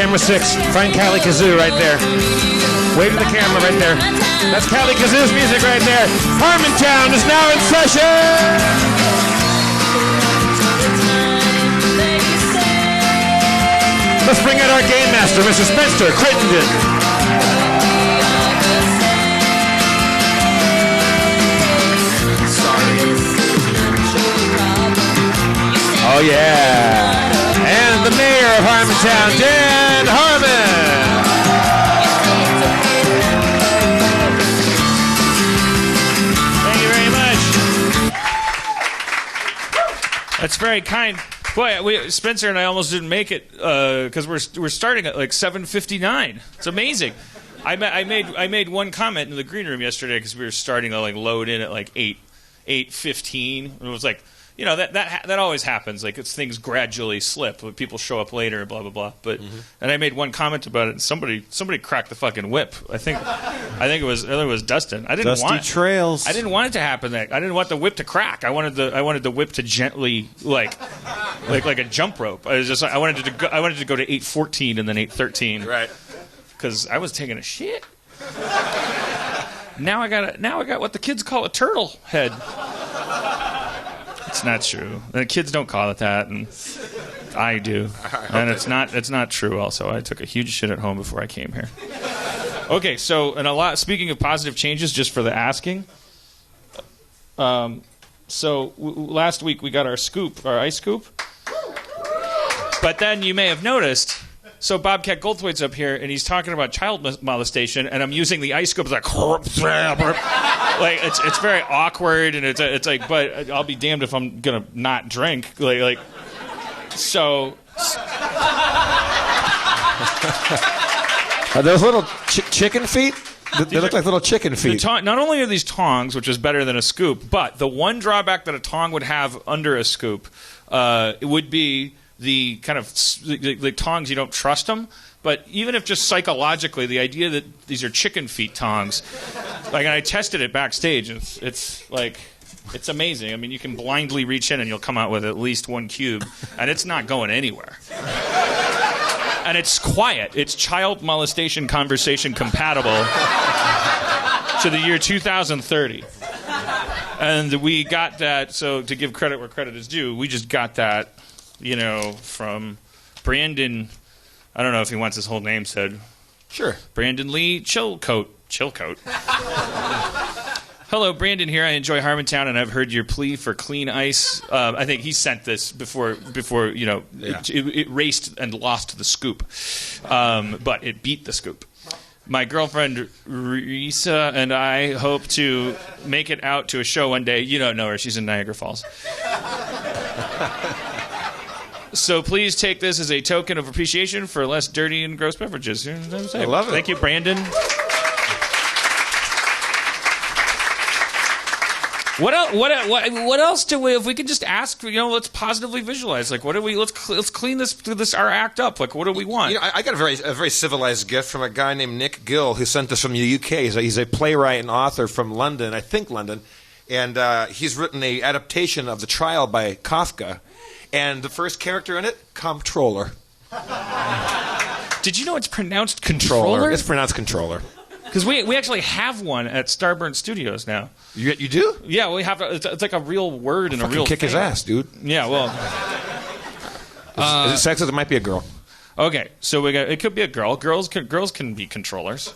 Camera 6, find Cali Kazoo right there. Wave to the camera right there. That's Cali Kazoo's music right there. Harmontown is now in session! Let's bring out our game master, Mr. Spencer Crittenden. Oh yeah. And the mayor of Harmontown, Dan Harmon. Thank you very much. That's very kind. Boy, Spencer and I almost didn't make it because we're starting at like 7:59. It's amazing. I made one comment in the green room yesterday because we were starting to like load in at like 8:15. And it was like, you know, that always happens. Like things gradually slip. People show up later, blah blah blah. But and I made one comment about it. And somebody cracked the fucking whip. I think it was Dustin. I didn't want trails. I didn't want it to happen. I didn't want the whip to crack. I wanted the whip to gently like a jump rope. I wanted to go to 8:14 and then 8:13. Right. Because I was taking a shit. Now I got what the kids call a turtle head. It's not true. The kids don't call it that, and I do. And it's not true. Also, I took a huge shit at home before I came here. Okay, so speaking of positive changes, just for the asking. Last week we got our ice scoop. But then you may have noticed. So Bobcat Goldthwait's up here, and he's talking about child molestation, and I'm using the ice scoop like it's very awkward, and it's like, but I'll be damned if I'm gonna not drink, so. Are those little chicken feet? They look like little chicken feet. Not only are these tongs, which is better than a scoop, but the one drawback that a tong would have under a scoop, it would be the kind of the tongs, you don't trust them. But even if just psychologically, the idea that these are chicken feet tongs, and I tested it backstage, and it's amazing. I mean, you can blindly reach in and you'll come out with at least one cube, and it's not going anywhere. And it's quiet. It's child molestation conversation compatible to the year 2030. And we got that, so to give credit where credit is due, we just got that, from Brandon. I don't know if he wants his whole name said. Sure. Brandon Lee Chilcote. Hello, Brandon here. I enjoy Harmontown, and I've heard your plea for clean ice. I think he sent this before it raced and lost the scoop. But it beat the scoop. My girlfriend, Risa, and I hope to make it out to a show one day. You don't know her. She's in Niagara Falls. So please take this as a token of appreciation for less dirty and gross beverages. I love it. Thank you, Brandon. What else do we? If we could just ask, let's positively visualize. Let's clean this our act up. What do we want? I got a very civilized gift from a guy named Nick Gill who sent us from the UK. He's a playwright and author from London, I think London, and he's written an adaptation of The Trial by Kafka. And the first character in it, comptroller. Did you know it's pronounced controller? It's pronounced controller. Because we actually have one at Starburn Studios now. You do? Yeah, we have. It's like a real word and a real kick thing. His ass, dude. Yeah, well. Is it sexist? It might be a girl. Okay, so it could be a girl. Girls can be controllers.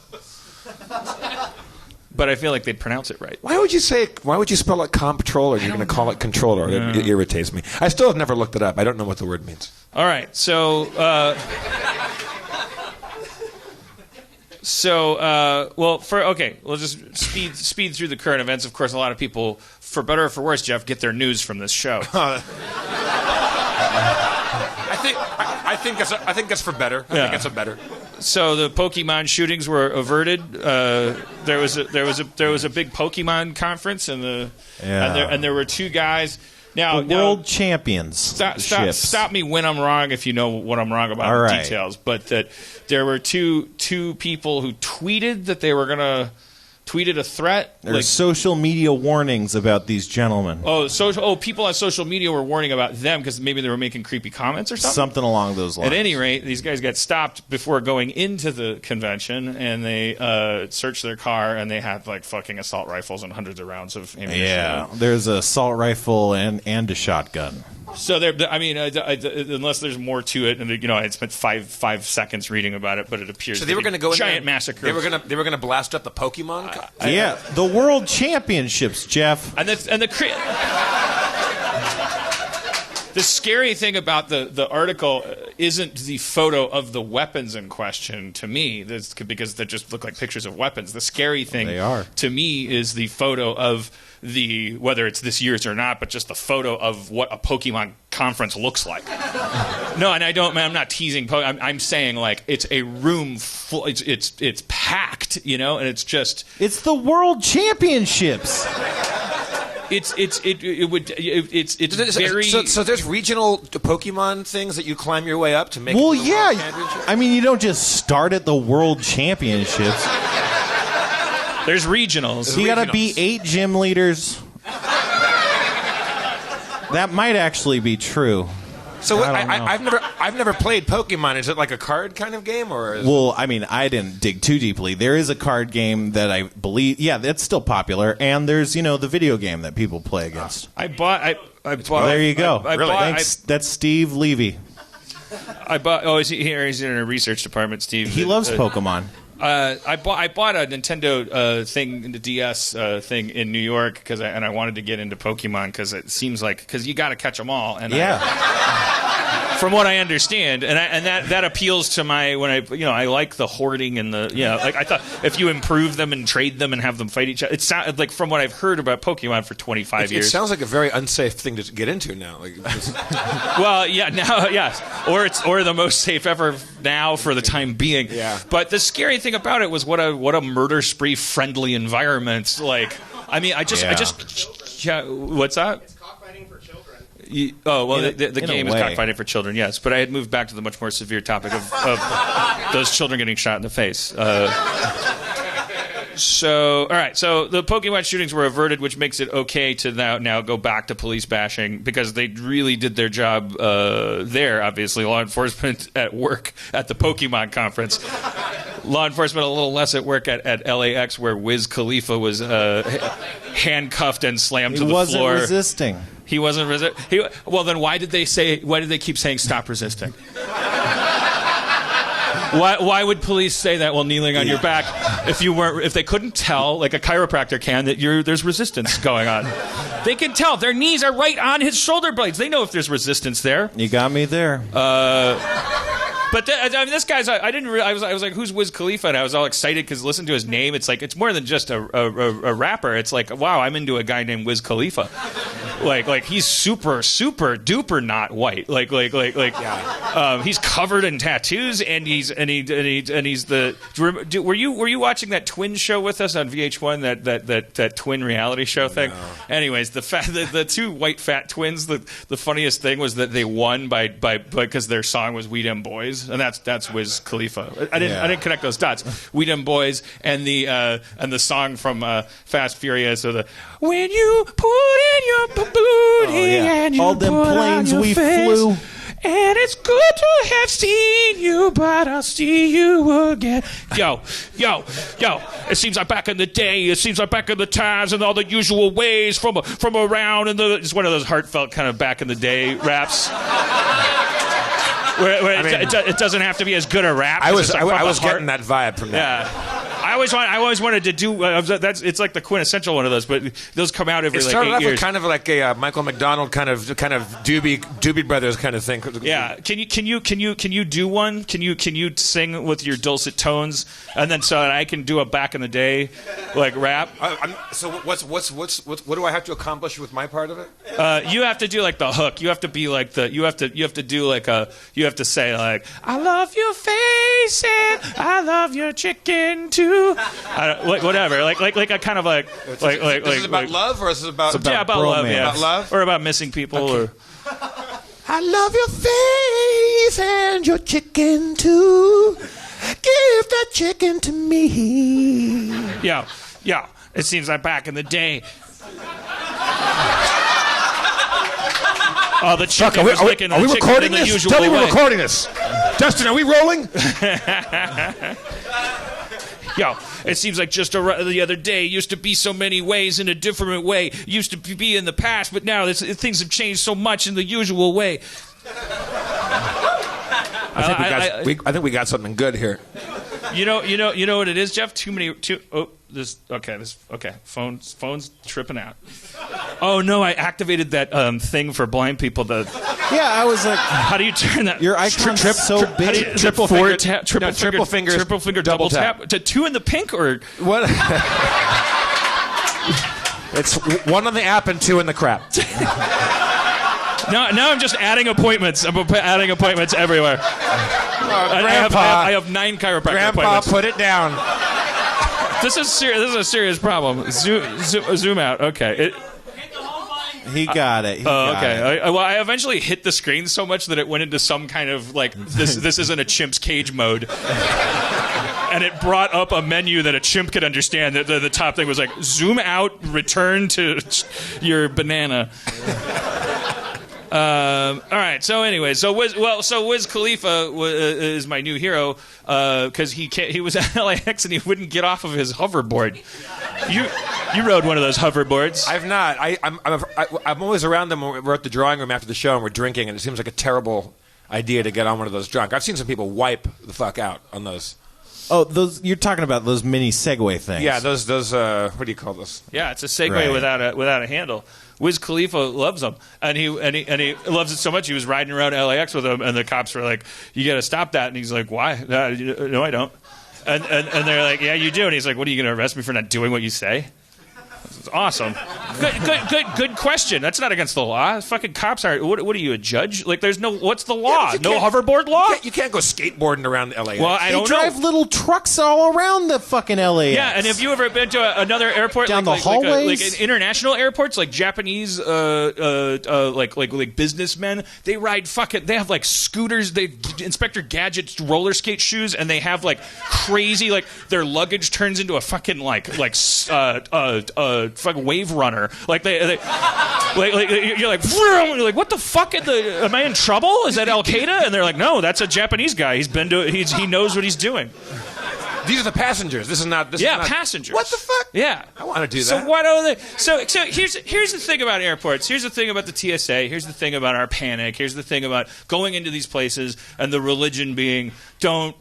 But I feel like they'd pronounce it right. Why would you spell it comptroller? You're going to call it controller. It irritates me. I still have never looked it up. I don't know what the word means. All right. So we'll just speed through the current events. Of course, a lot of people, for better or for worse, Jeff, get their news from this show. I think that's for better. I think it's a better. So the Pokemon shootings were averted. There was a big Pokemon conference, and there were two guys. Now, world champions. Stop me when I'm wrong if you know what I'm wrong about the details. But that there were two people who tweeted that they were gonna tweeted a threat. There's social media warnings about these gentlemen. People on social media were warning about them because maybe they were making creepy comments or something? Something along those lines. At any rate, these guys got stopped before going into the convention, and they searched their car, and they had like fucking assault rifles and hundreds of rounds of ammunition. Yeah, there's an assault rifle and a shotgun. So unless there's more to it, and I spent five seconds reading about it, but it appears so they were going to go giant in massacre. They were going to blast up the Pokemon. The World Championships, Jeff. The scary thing about the article isn't the photo of the weapons in question to me, because they just look like pictures of weapons. The scary thing to me is the photo of whether it's this year's or not, but just the photo of what a Pokemon conference looks like. No, and I'm not teasing. I'm saying like it's a room full. It's packed, and it's just. It's the World Championships. It's very. So there's regional Pokemon things that you climb your way up to make. Well, yeah. I mean, you don't just start at the World Championships. There's regionals. You got to be 8 gym leaders. That might actually be true. So I've never played Pokemon. Is it like a card kind of game, or? Well, I mean, I didn't dig too deeply. There is a card game that I believe, that's still popular, and there's the video game that people play against. I bought. There you go. Really? Thanks. That's Steve Levy. I bought. Oh, is he here? He's in a research department, Steve. He loves Pokemon. I bought a Nintendo thing, the DS thing in New York I wanted to get into Pokemon because it seems like you got to catch them all. And from what I understand, and that appeals to my I like the hoarding and I thought if you improve them and trade them and have them fight each other, it sounds like from what I've heard about Pokemon for 25 years. It sounds like a very unsafe thing to get into now. Well, yeah, now, yes, or the most safe ever now for the time being. Yeah. But the scary thing about it was what a murder spree friendly environment. Like, I mean, I just what's that? It's cockfighting for children. The game is cockfighting for children, yes. But I had moved back to the much more severe topic of those children getting shot in the face. All right. So the Pokemon shootings were averted, which makes it okay to now go back to police bashing because they really did their job there. Obviously, law enforcement at work at the Pokemon conference. Law enforcement a little less at work at LAX, where Wiz Khalifa was handcuffed and slammed to the floor. He wasn't resisting. He wasn't resisting. Well, then why did they keep saying stop resisting? Why would police say that while kneeling on your back if they couldn't tell, like a chiropractor can, that there's resistance going on? They can tell. Their knees are right on his shoulder blades. They know if there's resistance there. You got me there. But this guy's. I didn't. I was like, who's Wiz Khalifa? And I was all excited because listen to his name. It's like it's more than just a rapper. It's like, wow, I'm into a guy named Wiz Khalifa. Like he's super duper not white. He's covered in tattoos and he's the. Were you watching that Twin show with us on VH1? That Twin reality show thing. No. Anyways, the two white fat twins. The funniest thing was that they won by because their song was "We Dem Boys." And that's Wiz Khalifa. I didn't connect those dots. We Dem Boys and the song from Fast Furious. So the when you put in your booty and you all them put planes on your we face, flew. and it's good to have seen you, but I'll see you again. Yo. It seems like back in the day. It seems like back in the times and all the usual ways from around. And it's one of those heartfelt kind of back in the day raps. It doesn't have to be as good a rap. I was getting that vibe from that. Yeah. I always wanted to do. It's like the quintessential one of those, but those come out every 8 years. It started off with kind of like a Michael McDonald kind of Doobie Brothers kind of thing. Yeah. Can you do one? Can you sing with your dulcet tones, and then so I can do a back in the day like rap? So what do I have to accomplish with my part of it? You have to do like the hook. You have to be like you have to do like you have to say like I love your face and I love your chicken too. Whatever, like a kind of like. Is this about love or is it about? About love, yeah. About love or about missing people or. I love your face and your chicken too. Give that chicken to me. Yeah. Yeah, it seems like back in the day. Oh, the chicken was licking the chicken recording in the this? usual Tell me way. we're recording this. Dustin, are we rolling? Yo, it seems like just the other day used to be so many ways in a different way. Used to be in the past, but now things have changed so much in the usual way. I think we got something good here. You know what it is, Jeff? Phone's tripping out. Oh no, I activated that thing for blind people. Yeah, I was like, how do you turn that? your icon's so big. Triple finger, double tap. To 2 in the pink or What? It's 1 on the app and 2 in the crap. now I'm just adding appointments. I'm adding appointments everywhere. I have 9 chiropractor Grandpa, appointments. put it down. This is a serious problem. Zoom out. Okay. He got it. Okay. I eventually hit the screen so much that it went into some kind of like this isn't a chimp's cage mode, and it brought up a menu that a chimp could understand. The top thing was like zoom out, return to your banana. All right. So anyway, Wiz Khalifa is my new hero because he was at LAX and he wouldn't get off of his hoverboard. You rode one of those hoverboards. I've not. I'm always around them when we're at the drawing room after the show and we're drinking, and it seems like a terrible idea to get on one of those drunk. I've seen some people wipe the fuck out on those. Oh, those you're talking about those mini Segway things. Yeah, those. What do you call those? Yeah, it's a Segway Right. without a handle. Wiz Khalifa loves them, and he loves it so much. He was riding around LAX with them, and the cops were like, "You got to stop that." And he's like, "Why? No, I don't." And they're like, "Yeah, you do." And he's like, "What are you going to arrest me for not doing what you say?" It's awesome. Good question. That's not against the law. Fucking cops aren't. What are you, a judge? Like, there's no. What's the law? Yeah, no hoverboard law. You can't go skateboarding around LAX. Well, I They don't drive know. little trucks all around the fucking LAX. Yeah, and have you ever been to another airport Down the like hallways? in international airports, like Japanese, like businessmen? They ride fucking. They have like scooters. They Inspector Gadget's roller skate shoes, and they have like crazy like their luggage turns into a fucking fucking wave runner. Like they like you're like vroom, you're like what the fuck? Am I in trouble? Is that Al Qaeda? And they're like, no, that's a Japanese guy. He knows what he's doing. These are the passengers. This is not. Passengers. What the fuck? Yeah, I want to do that. So what are they? So here's the thing about airports. Here's the thing about the TSA. Here's the thing about our panic. Here's the thing about going into these places and the religion being don't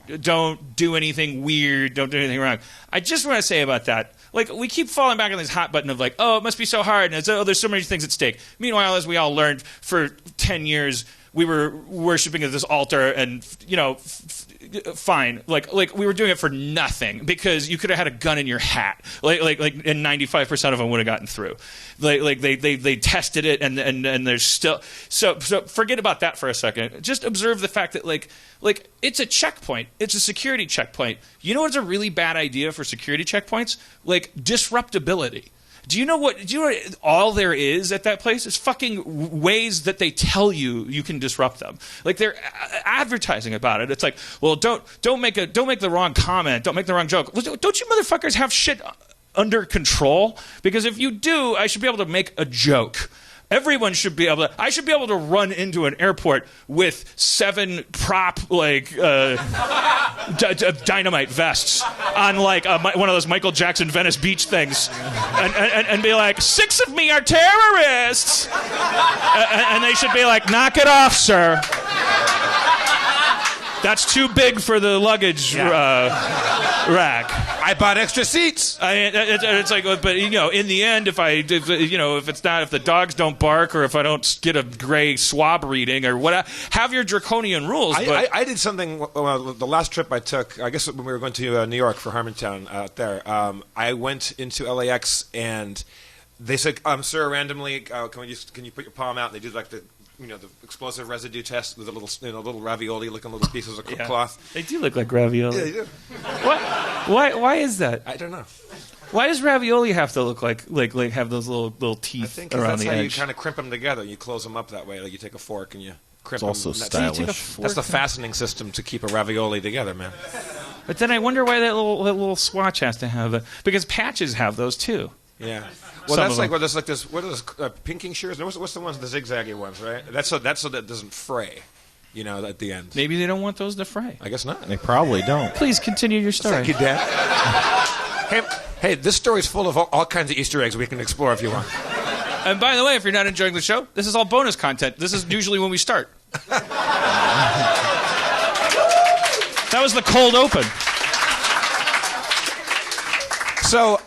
do anything weird. Don't do anything wrong. I just want to say about that. Like, we keep falling back on this hot button of like, oh, it must be so hard, and there's so many things at stake. Meanwhile, as we all learned, for 10 years, we were worshiping at this altar, and, fine. Like we were doing it for nothing, because you could have had a gun in your hat. Like, and 95% of them would have gotten through. Like they tested it, and there's still... So forget about that for a second. Just observe the fact that, like it's a checkpoint. It's a security checkpoint. You know what's a really bad idea for security checkpoints? Like, disruptability. Do you know what all there is at that place? Is fucking ways that they tell you can disrupt them. Like, they're advertising about it. It's like, well, don't make the wrong comment. Don't make the wrong joke. Well, don't you motherfuckers have shit under control? Because if you do, I should be able to make a joke. Everyone should be able to. I should be able to run into an airport with 7 prop dynamite vests on like one of those Michael Jackson Venice Beach things, and be like, 6 of me are terrorists, and they should be like, knock it off, sir. That's too big for the luggage rack. I bought extra seats. It's like, but in the end, if the dogs don't bark, or if I don't get a gray swab reading or what, have your draconian rules. I did something. The last trip I took, I guess when we were going to New York for Harmontown out there, I went into LAX and they said, "Sir, randomly, can you put your palm out?" And they do like the explosive residue test with a little ravioli-looking little pieces of cloth. They do look like ravioli. Yeah, they do. What? Why is that? I don't know. Why does ravioli have to look like have those little teeth I think around that's the how edge? you kind of crimp them together. You close them up that way. Like you take a fork and you crimp It's also them. stylish. That's the fastening system to keep a ravioli together, man. But then I wonder why that little swatch has to have because patches have those too. Yeah. Well, Some that's of like them. what are those pinking shears? What's the ones, the zigzaggy ones, right? That's so that doesn't fray, at the end. Maybe they don't want those to fray. I guess not. They probably don't. Please continue your story. Thank you, Dad. hey, this story's full of all kinds of Easter eggs we can explore if you want. And by the way, if you're not enjoying the show, this is all bonus content. This is usually when we start. That was the cold open. So,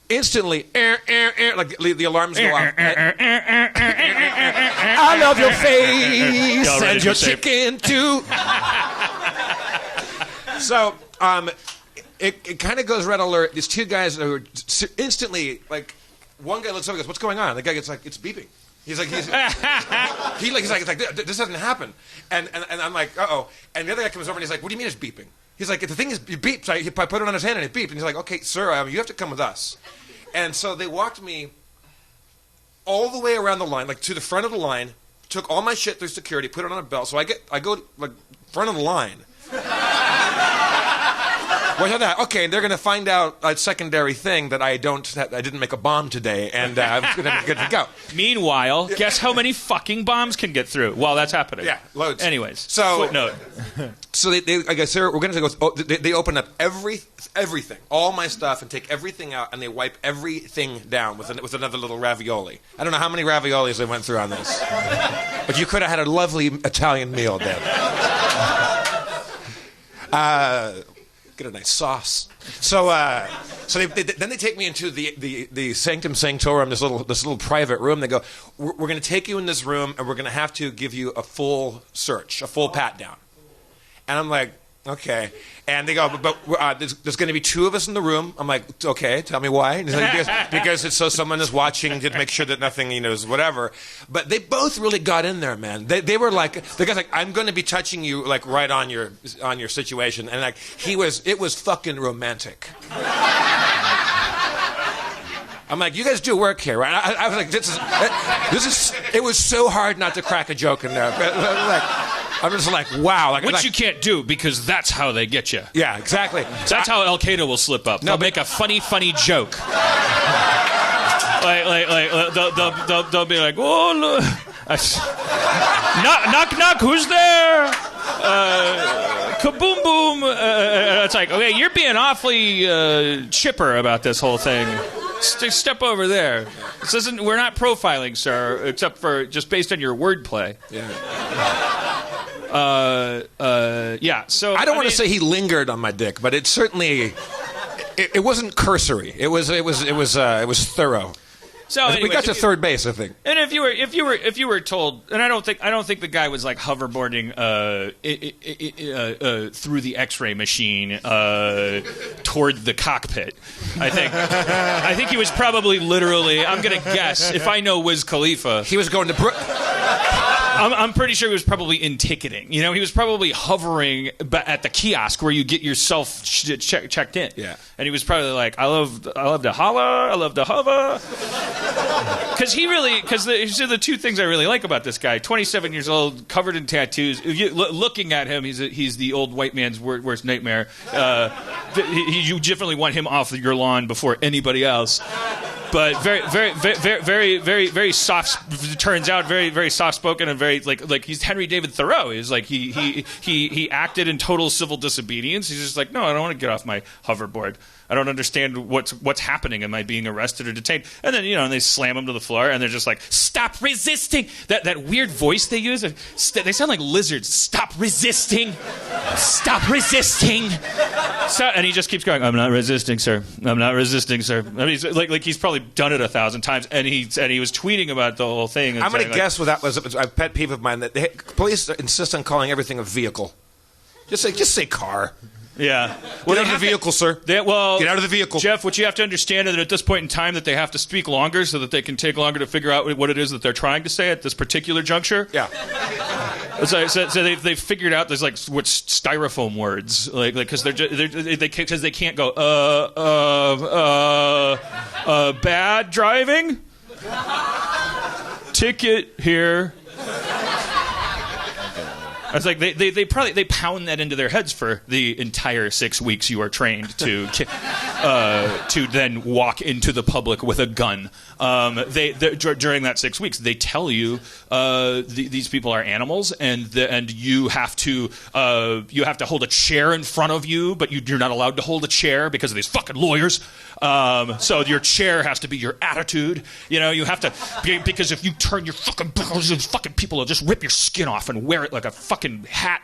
instantly, like the alarms go off. I love your face Y'all ready and for your safe? chicken too. So, it kind of goes red alert. These two guys are instantly like, one guy looks up and goes, "What's going on?" The guy gets like, "It's beeping." He's like, it's like, this doesn't happen. And I'm like, uh-oh. And the other guy comes over and he's like, "What do you mean it's beeping?" He's like, "The thing is, it beeps." I put it on his hand and it beeped. And he's like, "Okay, sir, you have to come with us." And so they walked me all the way around the line, like to the front of the line, took all my shit through security, put it on a belt. So I go like front of the line. What's that? Okay, they're going to find out a secondary thing that I didn't make a bomb today, and I'm going to be good to go. Meanwhile, guess how many fucking bombs can get through while that's happening? Yeah, loads. Anyways, So- footnote. So I guess we're going to go. They open up everything, all my stuff, and take everything out, and they wipe everything down with another little ravioli. I don't know how many raviolis they went through on this, but you could have had a lovely Italian meal, Dad. Get a nice sauce. So then they take me into the sanctum sanctorum, this little private room. They go, we're going to take you in this room, and we're going to have to give you a full search, a full pat down. And I'm like, okay. And they go, but there's going to be two of us in the room. I'm like, okay, tell me why. And he's like, because it's so someone is watching to make sure that nothing, is whatever. But they both really got in there, man. They were like, the guy's like, I'm going to be touching you like right on your situation. And like it was fucking romantic. I'm like, you guys do work here, right? I was like, it was so hard not to crack a joke in there. I'm just like, wow. Which you can't do because that's how they get you. Yeah, exactly. That's how Al Qaeda will slip up. They'll make a funny joke. They'll be like, "Oh, look. knock, who's there? Kaboom, boom." It's like, okay, you're being awfully chipper about this whole thing. Step over there. We're not profiling, sir, except for just based on your wordplay. Yeah. Yeah. So I don't want to say he lingered on my dick, but it certainly it wasn't cursory. It was thorough. So we got to third base, I think. And if you were told, and I don't think the guy was like hoverboarding through the X-ray machine toward the cockpit. I think he was probably literally. I'm gonna guess if I know Wiz Khalifa, He was going to. I'm pretty sure he was probably in ticketing. He was probably hovering at the kiosk where you get yourself checked in. Yeah. And he was probably like, I love to holla, I love to hover. Because the two things I really like about this guy: 27 years old, covered in tattoos. If you, looking at him, he's the old white man's worst nightmare. You definitely want him off your lawn before anybody else. But very soft. It turns out very soft spoken and very like he's Henry David Thoreau. He's like he acted in total civil disobedience. He's just like, no, I don't want to get off my hoverboard. I don't understand what's happening. Am I being arrested or detained? And then and they slam him to the floor and they're just like, stop resisting. That weird voice they use. They sound like lizards. Stop resisting. Stop resisting. So, and he just keeps going. I'm not resisting, sir. I'm not resisting, sir. I mean, he's like he's probably done it 1,000 times, and he was tweeting about the whole thing. I'm going to guess that was a pet peeve of mine that police insist on calling everything a vehicle. Just say car. Yeah. Well, get out of the vehicle, sir. Get out of the vehicle. Jeff, what you have to understand is that at this point in time that they have to speak longer so that they can take longer to figure out what it is that they're trying to say at this particular juncture. Yeah. So they've figured out there's like what's styrofoam words because they can't go bad driving, ticket here. was like, they probably pound that into their heads for the entire 6 weeks you are trained to then walk into the public with a gun. During that 6 weeks, they tell you these people are animals, and you have to hold a chair in front of you, but you're not allowed to hold a chair because of these fucking lawyers. So your chair has to be your attitude. You have to, because if you turn your fucking people will just rip your skin off and wear it like a fucking hat.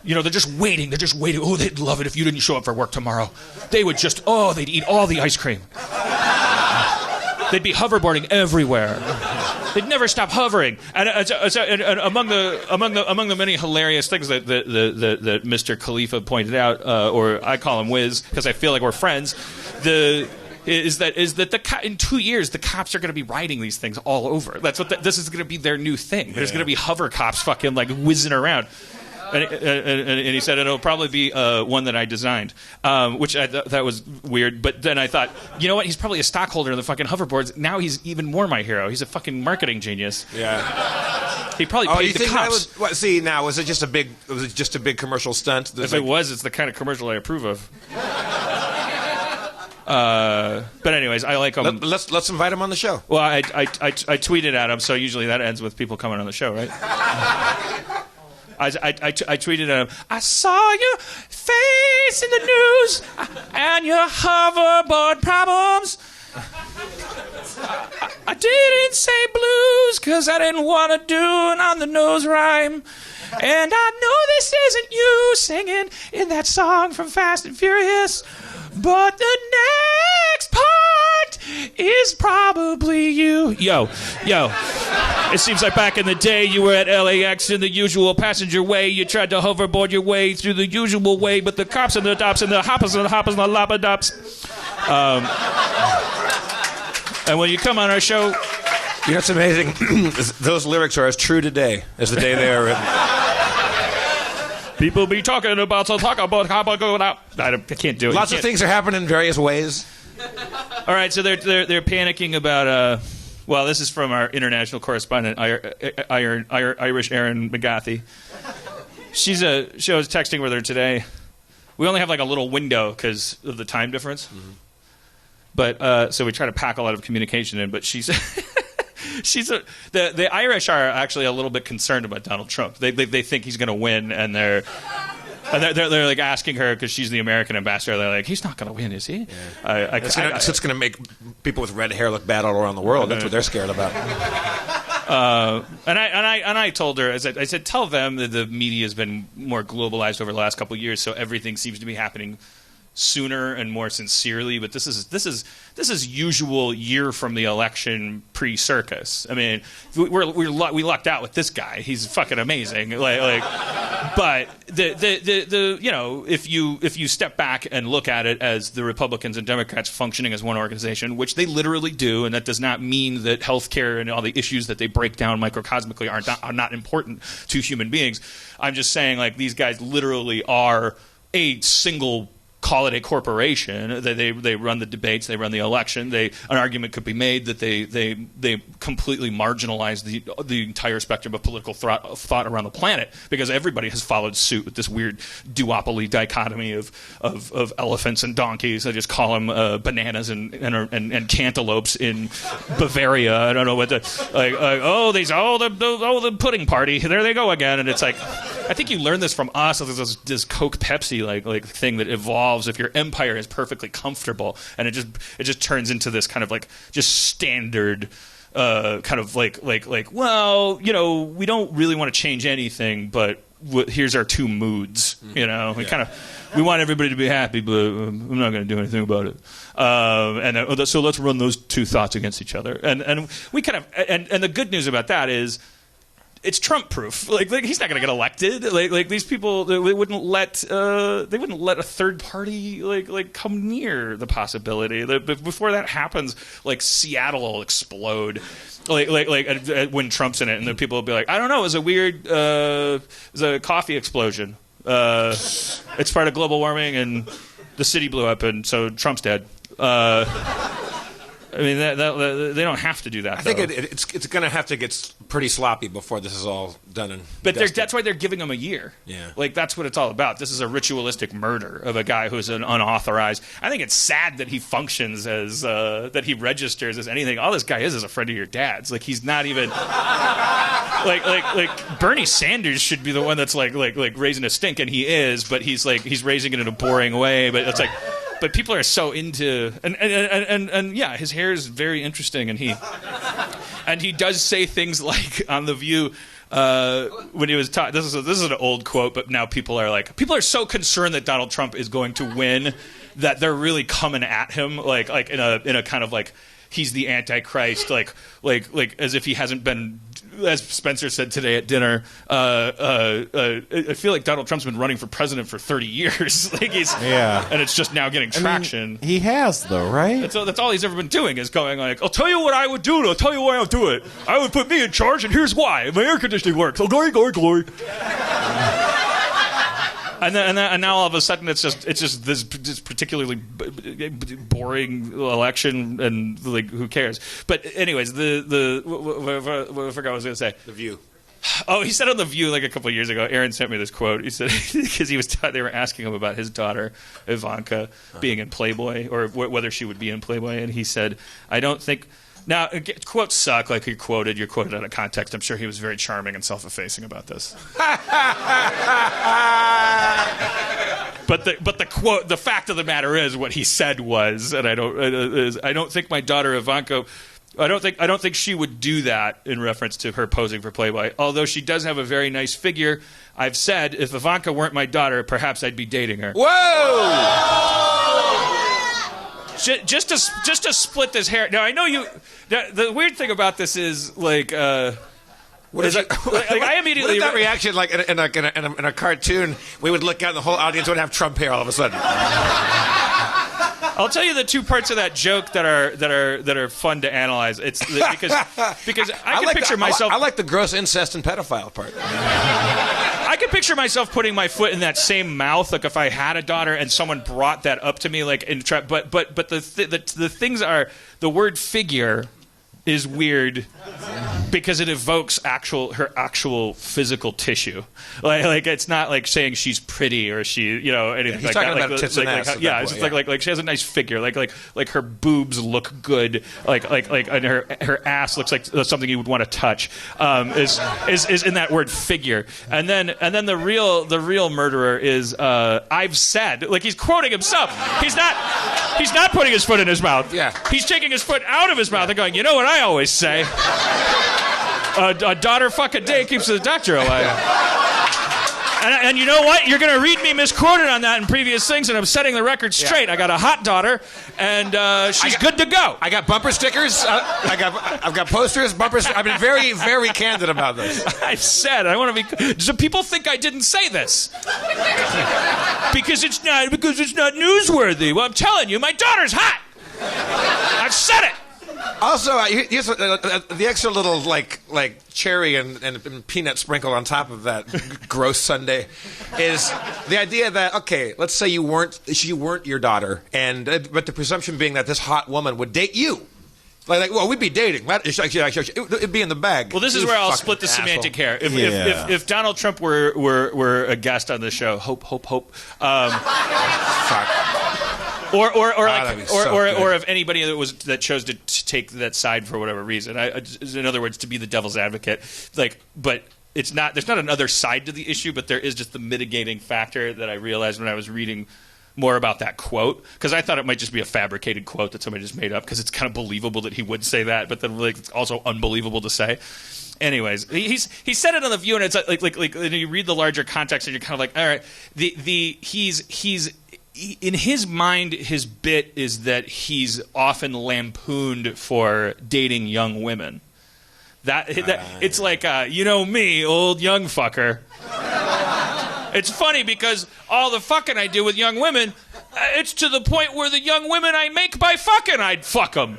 They're just waiting. Oh, they'd love it if you didn't show up for work tomorrow. They would just, they'd eat all the ice cream. They'd be hoverboarding everywhere. They'd never stop hovering. And among the many hilarious things that Mr. Khalifa pointed out, or I call him Wiz because I feel like we're friends, is that in 2 years the cops are going to be riding these things all over. That's what this is going to be their new thing. There's going to be hover cops fucking like whizzing around. And he said it'll probably be one that I designed, which I that was weird. But then I thought, you know what? He's probably a stockholder in the fucking hoverboards. Now he's even more my hero. He's a fucking marketing genius. Yeah. He probably paid the cops. Was it just a big commercial stunt? If it was, it's the kind of commercial I approve of. But anyways, I like him. Let's invite him on the show. Well, I tweeted at him, so usually that ends with people coming on the show, right? I tweeted at him, I saw your face in the news and your hoverboard problems. I didn't say blues because I didn't want to do an on-the-nose rhyme. And I know this isn't you singing in that song from Fast and Furious, but the next part is probably you. Yo. It seems like back in the day you were at LAX in the usual passenger way. You tried to hoverboard your way through the usual way, but the cops and the dops and the hoppers and the labadops. And when you come on our show... It's amazing. Those lyrics are as true today as the day they are written. People be talking about how about going out. I can't do it. Lots of things are happening in various ways. All right, so they're panicking about. Well, this is from our international correspondent, Irish Erin McGathy. She was texting with her today. We only have like a little window because of the time difference. Mm-hmm. But so we try to pack a lot of communication in. But she's. The Irish are actually a little bit concerned about Donald Trump. They think he's going to win, and they're like asking her because she's the American ambassador. They're like, he's not going to win, is he? Yeah. It's going to make people with red hair look bad all around the world. That's what they're scared about. And I told her, I said, tell them that the media has been more globalized over the last couple of years, so everything seems to be happening sooner and more sincerely, but this is usual year from the election pre-circus. I mean, we lucked out with this guy. He's fucking amazing. But if you step back and look at it as the Republicans and Democrats functioning as one organization, which they literally do, and that does not mean that healthcare and all the issues that they break down microcosmically are not important to human beings. I'm just saying, like, these guys literally are a single. Call it a corporation. They run the debates. They run the election. An argument could be made that they completely marginalize the entire spectrum of political thought around the planet because everybody has followed suit with this weird duopoly dichotomy of elephants and donkeys. I just call them bananas and cantaloupes in Bavaria. I don't know what the the pudding party. There they go again. And it's like, I think you learned this from us. There's this Coke Pepsi like thing that evolves if your empire is perfectly comfortable, and it just turns into this kind of like just standard kind of like well, we don't really want to change anything, but here's our two moods. We want everybody to be happy, but I'm not going to do anything about it. So let's run those two thoughts against each other, and we kind of and the good news about that is. It's Trump-proof. Like he's not going to get elected. Like these people, they wouldn't let a third party like come near the possibility. Before that happens, like Seattle will explode. Like when Trump's in it, and then people will be like, I don't know, it was a coffee explosion. It's part of global warming, and the city blew up, and so Trump's dead. I mean, they don't have to do that. I think it's going to have to get pretty sloppy before this is all done and. But that's why they're giving him a year. Yeah, like that's what it's all about. This is a ritualistic murder of a guy who's an unauthorized. I think it's sad that he functions as that he registers as anything. All this guy is a friend of your dad's. Like he's not even like Bernie Sanders should be the one that's like raising a stink, and he is, but he's raising it in a boring way. But it's like. But people are so into and yeah, his hair is very interesting, and he does say things like on The View when he was taught. This is an old quote, but now people are so concerned that Donald Trump is going to win that they're really coming at him like in a kind of like he's the Antichrist, like as if he hasn't been. As Spencer said today at dinner, I feel like Donald Trump's been running for president for 30 years. And it's just now getting traction. I mean, he has, though, right? That's all he's ever been doing is going like, I'll tell you what I would do, and I'll tell you why I'll do it. I would put me in charge, and here's why. My air conditioning works. Oh, glory, glory, glory. And now all of a sudden it's just this particularly boring election, and like who cares? But anyways, what I forgot what I was going to say. The View. Oh, he said on The View like a couple of years ago. Aaron sent me this quote. He said because they were asking him about his daughter Ivanka being in Playboy or whether she would be in Playboy, and he said, "I don't think." Now, quotes suck. Like you're quoted out of context. I'm sure he was very charming and self-effacing about this. But the quote, the fact of the matter is, what he said was, and I don't think my daughter Ivanka. I don't think she would do that in reference to her posing for Playboy. Although she does have a very nice figure. I've said if Ivanka weren't my daughter, perhaps I'd be dating her. Whoa! Just to split this hair. Now I know you. The weird thing about this is like. I immediately. What if that reaction, like in a cartoon, we would look out and the whole audience would have Trump hair all of a sudden. I'll tell you the two parts of that joke that are fun to analyze. It's because I can picture myself. I like the gross incest and pedophile part. I can picture myself putting my foot in that same mouth, like if I had a daughter and someone brought that up to me, like but the things are the word figure is weird because it evokes her actual physical tissue. Like it's not like saying she's pretty or she, anything like that. About tits and ass it's like she has a nice figure. Like her boobs look good. Like and her ass looks like something you would want to touch. Is in that word figure. And then the real murderer is I've said, like he's quoting himself. He's not putting his foot in his mouth. Yeah. He's taking his foot out of his mouth and going, you know what I always say? A daughter fuck a day keeps the doctor alive. And you know what? You're going to read me misquoted on that in previous things, and I'm setting the record straight. I got a hot daughter, and she's good to go. I got bumper stickers. I've got posters, bumpers. I've been very, very candid about this. I said I want to be. So people think I didn't say this because it's not newsworthy. Well, I'm telling you, my daughter's hot. I've said it. Also, here's the extra little like cherry and peanut sprinkle on top of that gross sundae is the idea that okay, let's say she weren't your daughter, but the presumption being that this hot woman would date you. Well, we'd be dating. It'd be in the bag. Well, this is where I'll split the semantic hair. If Donald Trump were a guest on the show, hope. Or if anybody that chose to take that side for whatever reason. In other words, to be the devil's advocate. But it's not. There's not another side to the issue, but there is just the mitigating factor that I realized when I was reading more about that quote, because I thought it might just be a fabricated quote that somebody just made up, because it's kind of believable that he would say that, but then it's also unbelievable to say. Anyways, he said it on The View, and it's like you read the larger context, and you're kind of like, all right, he's in his mind, his bit is that he's often lampooned for dating young women. It's like, you know me, old young fucker. It's funny because all the fucking I do with young women, it's to the point where the young women I make by fucking, I'd fuck them.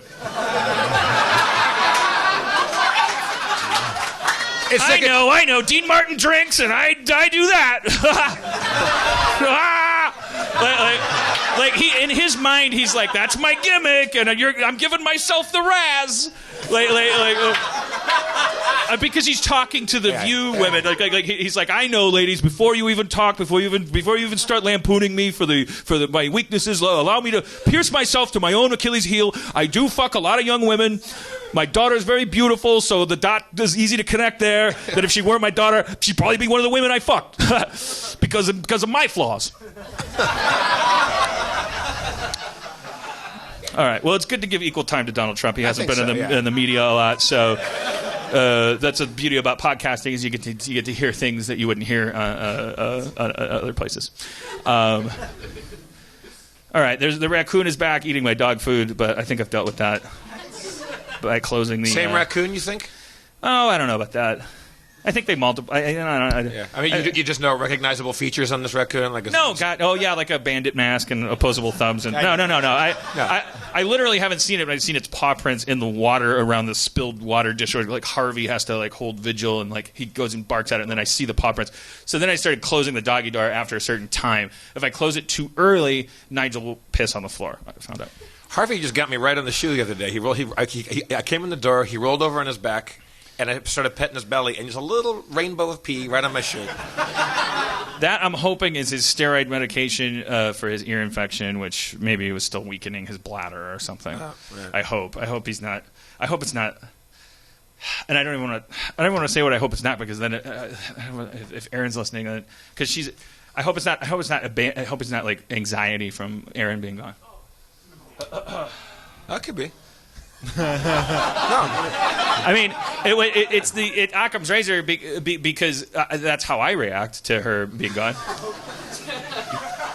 I know. Dean Martin drinks, and I do that. Like in his mind, he's like, "That's my gimmick, and I'm giving myself the razz." Because he's talking to the View women. Like he's like, "I know, ladies. Before you even talk, before you even start lampooning me for my weaknesses, allow me to pierce myself to my own Achilles heel. I do fuck a lot of young women. My daughter is very beautiful, so the dot is easy to connect there. That if she weren't my daughter, she'd probably be one of the women I fucked because of my flaws." All right. Well, it's good to give equal time to Donald Trump. He hasn't been in the media a lot, so that's the beauty about podcasting is you get to hear things that you wouldn't hear other places. All right. The raccoon is back eating my dog food, but I think I've dealt with that by closing the same raccoon. You think? Oh, I don't know about that. I think they multiply. I mean, you just know recognizable features on this raccoon, like like a bandit mask and opposable thumbs. And no. I literally haven't seen it, but I've seen its paw prints in the water around the spilled water dish. Where, like Harvey has to like hold vigil, and like he goes and barks at it, and then I see the paw prints. So then I started closing the doggy door after a certain time. If I close it too early, Nigel will piss on the floor. I found out. Harvey just got me right on the shoe the other day. I came in the door. He rolled over on his back. And I started petting his belly, and just a little rainbow of pee right on my shoe. That, I'm hoping, is his steroid medication for his ear infection, which maybe was still weakening his bladder or something. Oh, yeah. I hope he's not. I hope it's not. And I don't even want to say what I hope it's not, because then if Erin's listening, because she's. I hope it's not. I hope it's not like anxiety from Erin being gone. That could be. No. I mean, it's Occam's razor because that's how I react to her being gone.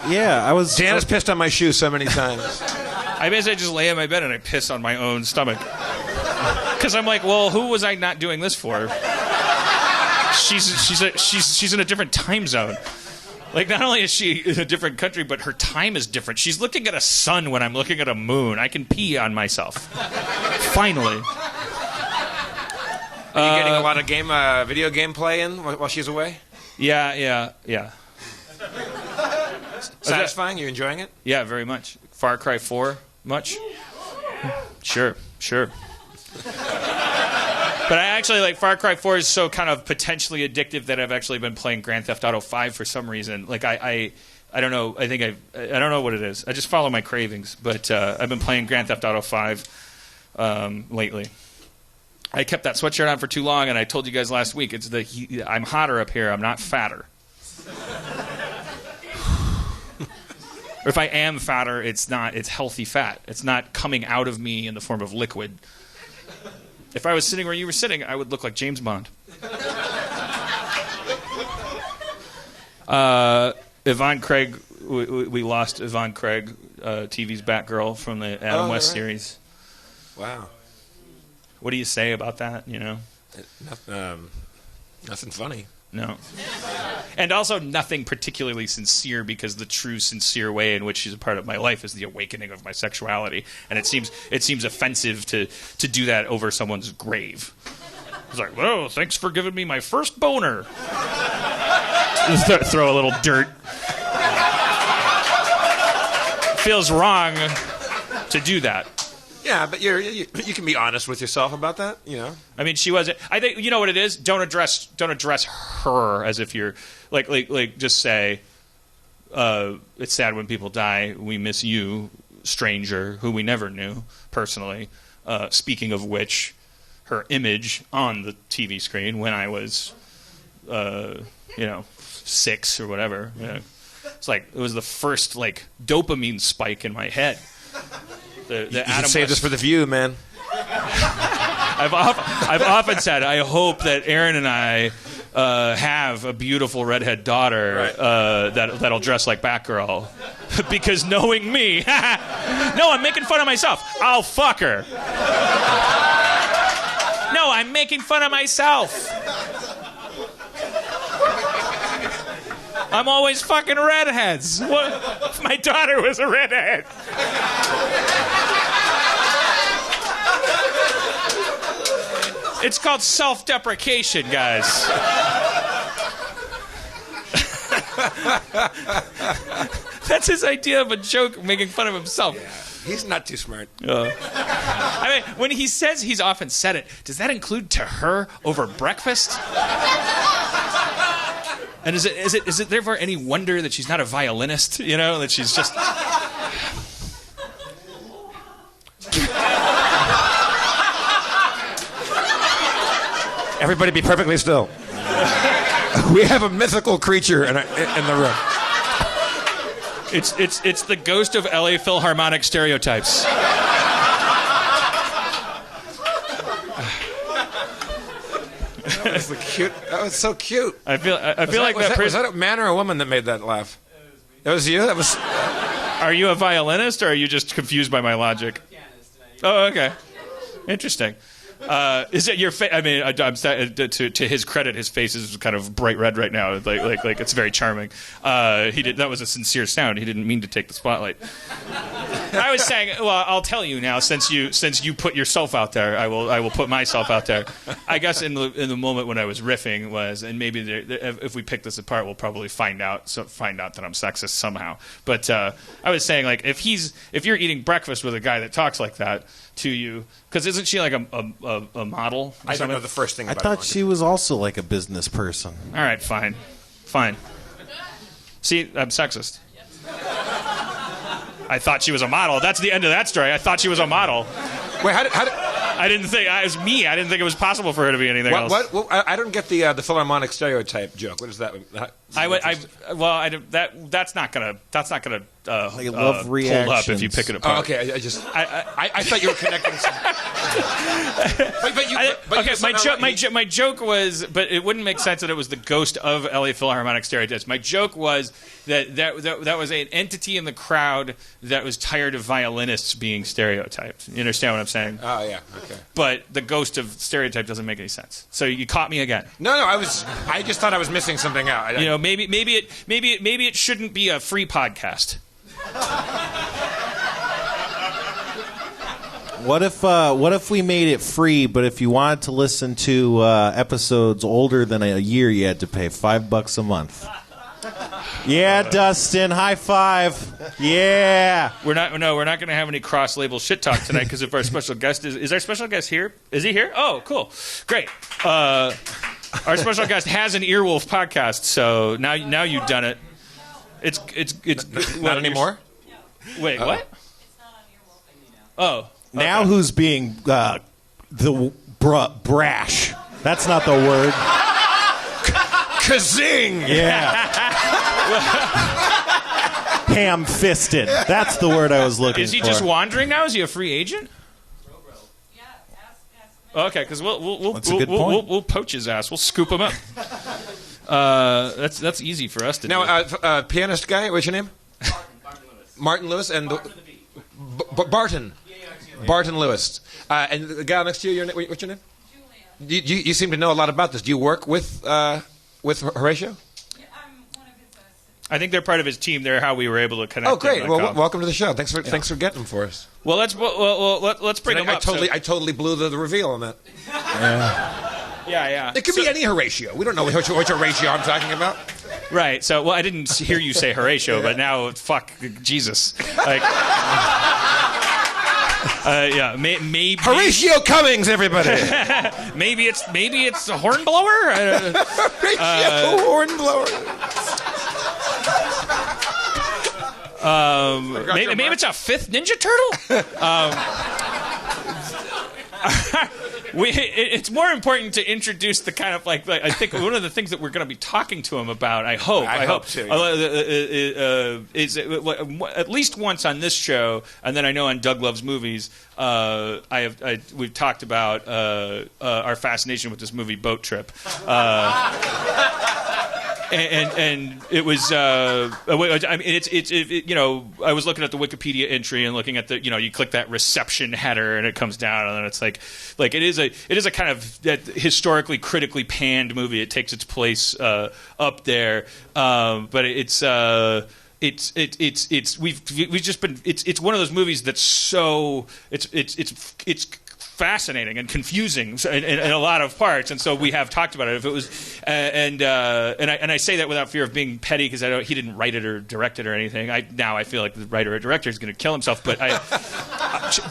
Yeah, Dan has pissed on my shoe so many times. I basically just lay in my bed and I piss on my own stomach. Because I'm like, well, who was I not doing this for? She's in a different time zone. Like, not only is she in a different country, but her time is different. She's looking at a sun when I'm looking at a moon. I can pee on myself. Finally. Are you getting a lot of video game play in while she's away? Yeah. Satisfying? You enjoying it? Yeah, very much. Far Cry 4, much? Sure. But I actually, like, Far Cry 4 is so kind of potentially addictive that I've actually been playing Grand Theft Auto 5 for some reason. Like, I don't know. I don't know what it is. I just follow my cravings. But I've been playing Grand Theft Auto 5 lately. I kept that sweatshirt on for too long, and I told you guys last week, I'm hotter up here. I'm not fatter. Or if I am fatter, it's healthy fat. It's not coming out of me in the form of liquid. If I was sitting where you were sitting, I would look like James Bond. Yvonne Craig, we lost Yvonne Craig, TV's Batgirl from the Adam West series. Wow. What do you say about that, you know? Nothing funny. No. And also nothing particularly sincere, because the true sincere way in which she's a part of my life is the awakening of my sexuality. And it seems offensive to do that over someone's grave. It's like, whoa, thanks for giving me my first boner. Just throw a little dirt. Feels wrong to do that. Yeah, but you can be honest with yourself about that, you know. I mean, she wasn't. I think you know what it is. Don't address her as if you're like just say, it's sad when people die. We miss you, stranger, who we never knew personally. Speaking of which, her image on the TV screen when I was, 6 or whatever. You know, it's like it was the first like dopamine spike in my head. You should save this for the View, man. I've often said I hope that Erin and I have a beautiful redhead daughter that'll dress like Batgirl, because knowing me, no, I'm making fun of myself. I'll fuck her. No, I'm making fun of myself. I'm always fucking redheads. What if my daughter was a redhead? It's called self-deprecation, guys. That's his idea of a joke, making fun of himself. Yeah, he's not too smart. I mean, when he says he's often said it, does that include to her over breakfast? And is it therefore any wonder that she's not a violinist? You know, that she's just. Everybody be perfectly still. We have a mythical creature in the room. It's the ghost of LA Philharmonic stereotypes. That was so cute. I feel like was that a man or a woman that made that laugh? That was you? That was. Are you a violinist, or are you just confused by my logic? Oh, okay. Interesting. Is it your face? I mean, to his credit, his face is kind of bright red right now. Like it's very charming. That was a sincere sound. He didn't mean to take the spotlight. I was saying, well, I'll tell you now, since you put yourself out there, I will put myself out there. I guess in the moment when I was riffing was, and maybe if we pick this apart, we'll probably find out that I'm sexist somehow. But I was saying, like, if you're eating breakfast with a guy that talks like that to you, because isn't she like a model? I don't know the first thing about I thought she was also like a business person. All right, fine. See, I'm sexist. I thought she was a model. That's the end of that story. I thought she was a model. Wait, how did I didn't think it was me. I didn't think it was possible for her to be anything else. What? I don't get the Philharmonic stereotype joke. What is that? That's not gonna I love hold reactions. up if you pick it apart. Oh, okay, I thought you were connecting something. My joke was, but it wouldn't make sense that it was the ghost of LA Philharmonic stereotypes. My joke was that was an entity in the crowd that was tired of violinists being stereotyped. You understand what I'm saying? Oh yeah, okay. But the ghost of stereotype doesn't make any sense. So you caught me again. No, I just thought I was missing something out. Maybe it shouldn't be a free podcast. What if we made it free, but if you wanted to listen to episodes older than a year, you had to pay $5 a month? Yeah, Dustin, high five. Yeah. We're not going to have any cross-label shit talk tonight because if our special guest is our special guest here? Is he here? Oh, cool, great. Our special guest has an Earwolf podcast, so now you've done it. It's not anymore. Wait, what? It's not on Earwolf anymore. Oh, Now who's being brash? That's not the word. Kazing! Yeah. Ham-fisted. That's the word I was looking for. is he just wandering now? Is he a free agent? Yeah, ask Okay, because we'll That's a good point. we'll poach his ass. We'll scoop him up. That's easy for us to do. Now, pianist guy, what's your name? Martin Lewis and Barton. Barton Lewis. And the guy next to you, what's your name? Julia. You seem to know a lot about this. Do you work with Horatio? Yeah, I'm one of his assistants. I think they're part of his team. They're how we were able to connect. Oh, great! them, Well, welcome to the show. Thanks for getting them for us. Well, let's bring them up. I totally blew the reveal on that. Yeah. It could be any Horatio. We don't know which Horatio I'm talking about. Right. So, well, I didn't hear you say Horatio, but now, fuck, Jesus. Like, yeah, maybe Horatio Cummings, everybody. maybe it's a hornblower. Horatio Hornblower. Maybe it's a fifth Ninja Turtle. It's more important to introduce the kind of like I think one of the things that we're going to be talking to him about. I hope too. Is at least once on this show, and then I know on Doug Loves Movies. We've talked about our fascination with this movie Boat Trip. And it was, I mean, it's I was looking at the Wikipedia entry and looking at the, you click that reception header and it comes down and then it's like it is a kind of that historically critically panned movie. It takes its place up there, but it's. we've just been it's one of those movies that's so it's fascinating and confusing in a lot of parts, and so we have talked about it. If it was, and I say that without fear of being petty because he didn't write it or direct it or anything. Now I feel like the writer or director is going to kill himself, but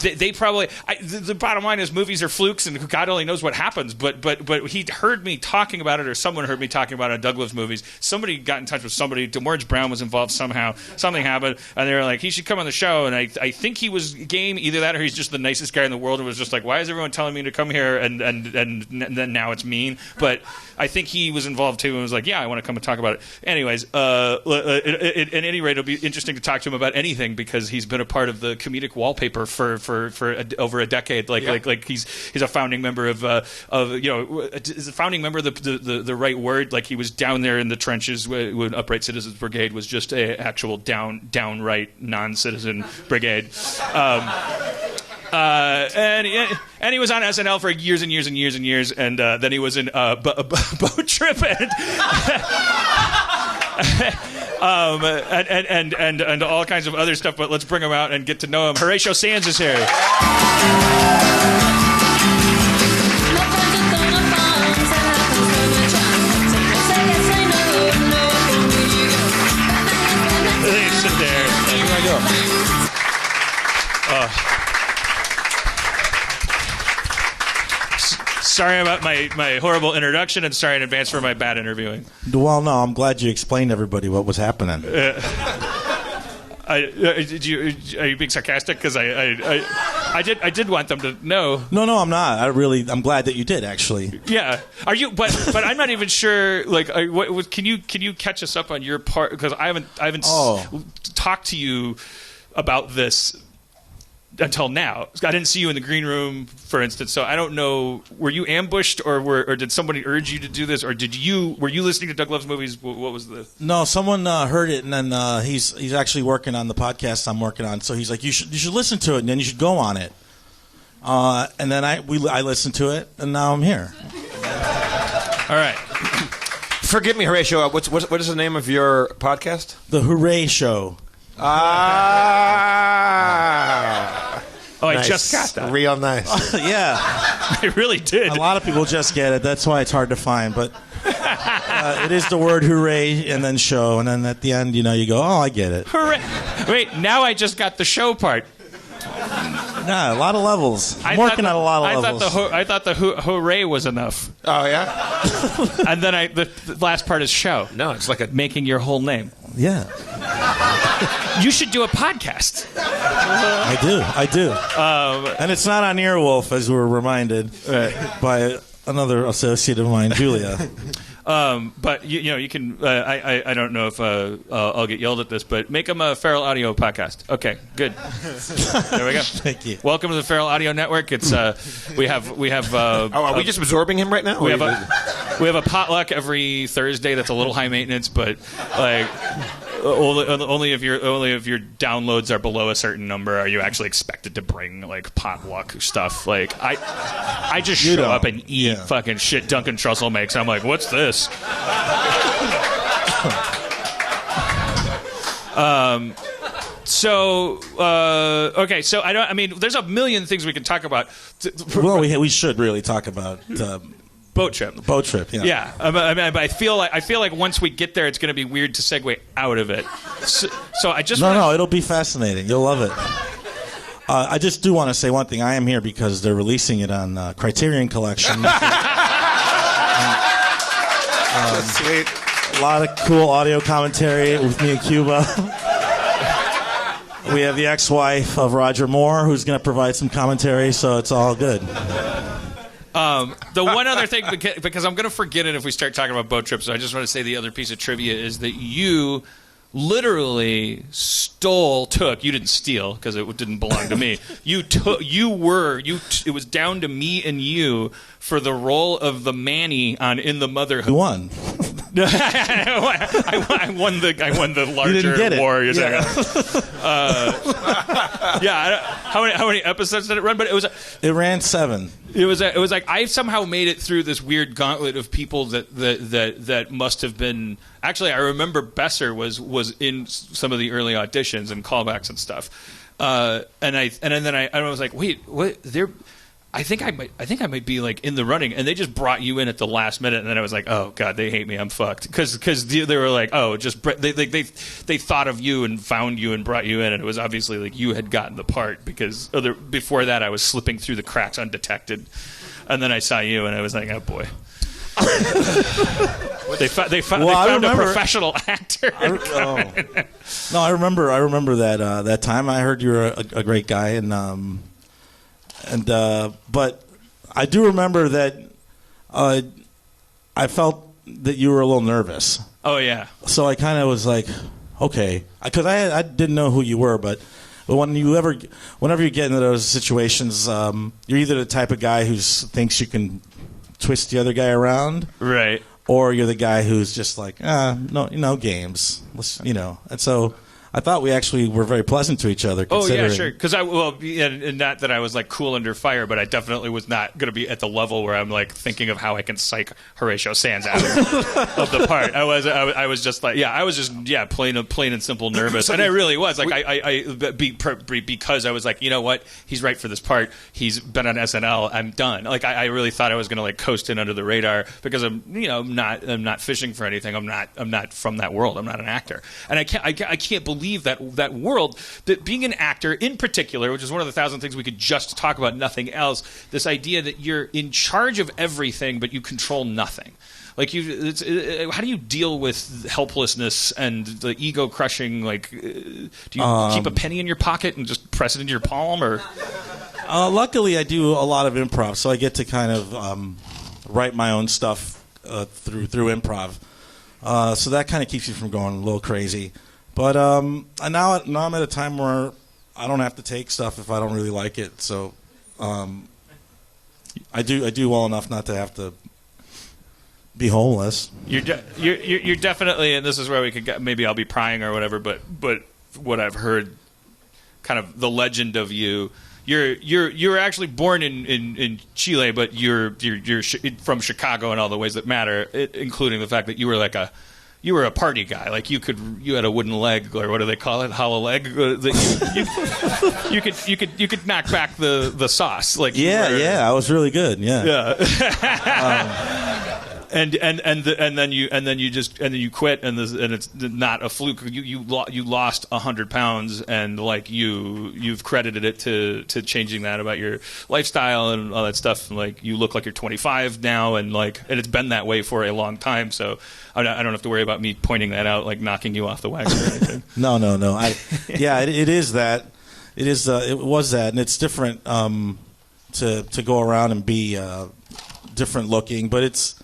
they probably. The bottom line is movies are flukes, and God only knows what happens. But he heard me talking about it, or someone heard me talking about it in Doug Loves Movies. Somebody got in touch with somebody. DeMorge Brown was involved somehow. Something happened, and they were like, he should come on the show. And I think he was game. Either that, or he's just the nicest guy in the world, and was just like, why is everyone telling me to come here? And then now it's mean. But I think he was involved too, and was like, yeah, I want to come and talk about it. Anyways, at any rate, it'll be interesting to talk to him about anything because he's been a part of the comedic wallpaper for over a decade. Like he's a founding member of is a founding member the right word? Like he was down there in the trenches when Upright Citizens Brigade was just a actual downright non-citizen brigade. And he was on SNL for years and years and years and years, and then he was in Boat Trip and all kinds of other stuff. But let's bring him out and get to know him. Horatio Sanz is here. Sit there. Here I go. Sorry about my horrible introduction, and sorry in advance for my bad interviewing. Well, no, I'm glad you explained to everybody what was happening. Are you being sarcastic? Because I did want them to know. No, I'm not. I'm glad that you did, actually. Yeah. Are you? But I'm not even sure. Like, can you catch us up on your part? Because I haven't talked to you about this until now. I didn't see you in the green room, for instance, so I don't know. Were you ambushed, or did somebody urge you to do this, or were you listening to Doug Loves Movies? What was the? No, someone heard it, and then he's actually working on the podcast I'm working on. So he's like, you should listen to it, and then you should go on it. And then I listened to it, and now I'm here. All right. Forgive me, Horatio. What is the name of your podcast? The Hooray Show. Oh, Nice. I just got that. Real nice. Yeah. I really did. A lot of people just get it. That's why it's hard to find. But it is the word hooray and then show. And then at the end, you go, oh, I get it. Hooray. Wait, now I just got the show part. Yeah, a lot of levels. I'm working on a lot of levels. I thought the hooray was enough. Oh, yeah? And then the last part is show. No, it's like making your whole name. Yeah. You should do a podcast. I do. And it's not on Earwolf, as we were reminded by another associate of mine, Julia. But you can. I don't know if I'll get yelled at this, but make them a Feral Audio podcast. Okay, good. There we go. Thank you. Welcome to the Feral Audio Network. It's we have. are we just absorbing him right now? We have a potluck every Thursday. That's a little high maintenance, but like. Only if your downloads are below a certain number are you actually expected to bring like potluck stuff. Like I just show up and eat fucking shit Duncan Trussell makes. I'm like, what's this? Okay. So I mean, there's a million things we can talk about. Well, we should really talk about. Boat trip. Boat trip, yeah. Yeah, I feel like once we get there, it's going to be weird to segue out of it. So I just no, it'll be fascinating. You'll love it. I just do want to say one thing. I am here because they're releasing it on Criterion Collection. Sweet. A lot of cool audio commentary with me and Cuba. We have the ex-wife of Roger Moore who's going to provide some commentary, so it's all good. The one other thing, because I'm going to forget it if we start talking about boat trips, so I just want to say the other piece of trivia is that you literally took, you didn't steal because it didn't belong to me. It was down to me and you for the role of the Manny on In the Motherhood. Who won? I won the larger get it. war. You're Yeah. How many episodes did it run? But It ran 7. it was like I somehow made it through this weird gauntlet of people that must have been. Actually, I remember Besser was in some of the early auditions and callbacks and stuff. And then I was like, wait, what? I think I might be like in the running, and they just brought you in at the last minute, and then I was like, oh god, they hate me, I'm fucked, because they were like, oh, just they thought of you and found you and brought you in, and it was obviously like you had gotten the part, because before that I was slipping through the cracks undetected, and then I saw you and I was like, oh boy. They found a professional actor. No, I remember that time. I heard you were a great guy, and but I do remember that I felt that you were a little nervous. Oh yeah. So I kind of was like, okay, because I didn't know who you were, but whenever you get into those situations, you're either the type of guy who thinks you can twist the other guy around, right, or you're the guy who's just like, no games, and so. I thought we actually were very pleasant to each other. Oh yeah, sure. Because and not that I was like cool under fire, but I definitely was not going to be at the level where I'm like thinking of how I can psych Horatio Sanz out of the part. I was just like, plain and simple nervous, and I really was like, because I was like, you know what, he's right for this part. He's been on SNL. I'm done. Like I really thought I was going to like coast in under the radar because I'm not fishing for anything. I'm not from that world. I'm not an actor, and I can't believe that world, that being an actor in particular, which is one of the 1,000 things we could just talk about, nothing else, this idea that you're in charge of everything but you control nothing. Like how do you deal with helplessness and the ego crushing? Like, do you keep a penny in your pocket and just press it into your palm, or? Luckily, I do a lot of improv, so I get to kind of write my own stuff through improv. So that kind of keeps you from going a little crazy. But now I'm at a time where I don't have to take stuff if I don't really like it. So I do well enough not to have to be homeless. You're definitely, and this is where we could get, maybe I'll be prying or whatever. But what I've heard, kind of the legend of you. You're actually born in Chile, but you're from Chicago in all the ways that matter, including the fact that you were a party guy. Like you had a wooden leg, or what do they call it, hollow leg. You could knock back the sauce. Like I was really good. Yeah. And then you quit, and it's not a fluke. You lost 100 pounds, and like you've credited it to changing that about your lifestyle and all that stuff. And like you look like you're 25 now, and it's been that way for a long time. So I don't have to worry about me pointing that out, like knocking you off the wagon or anything. No. It is that. It is. It was that, and it's different to go around and be different looking, but it's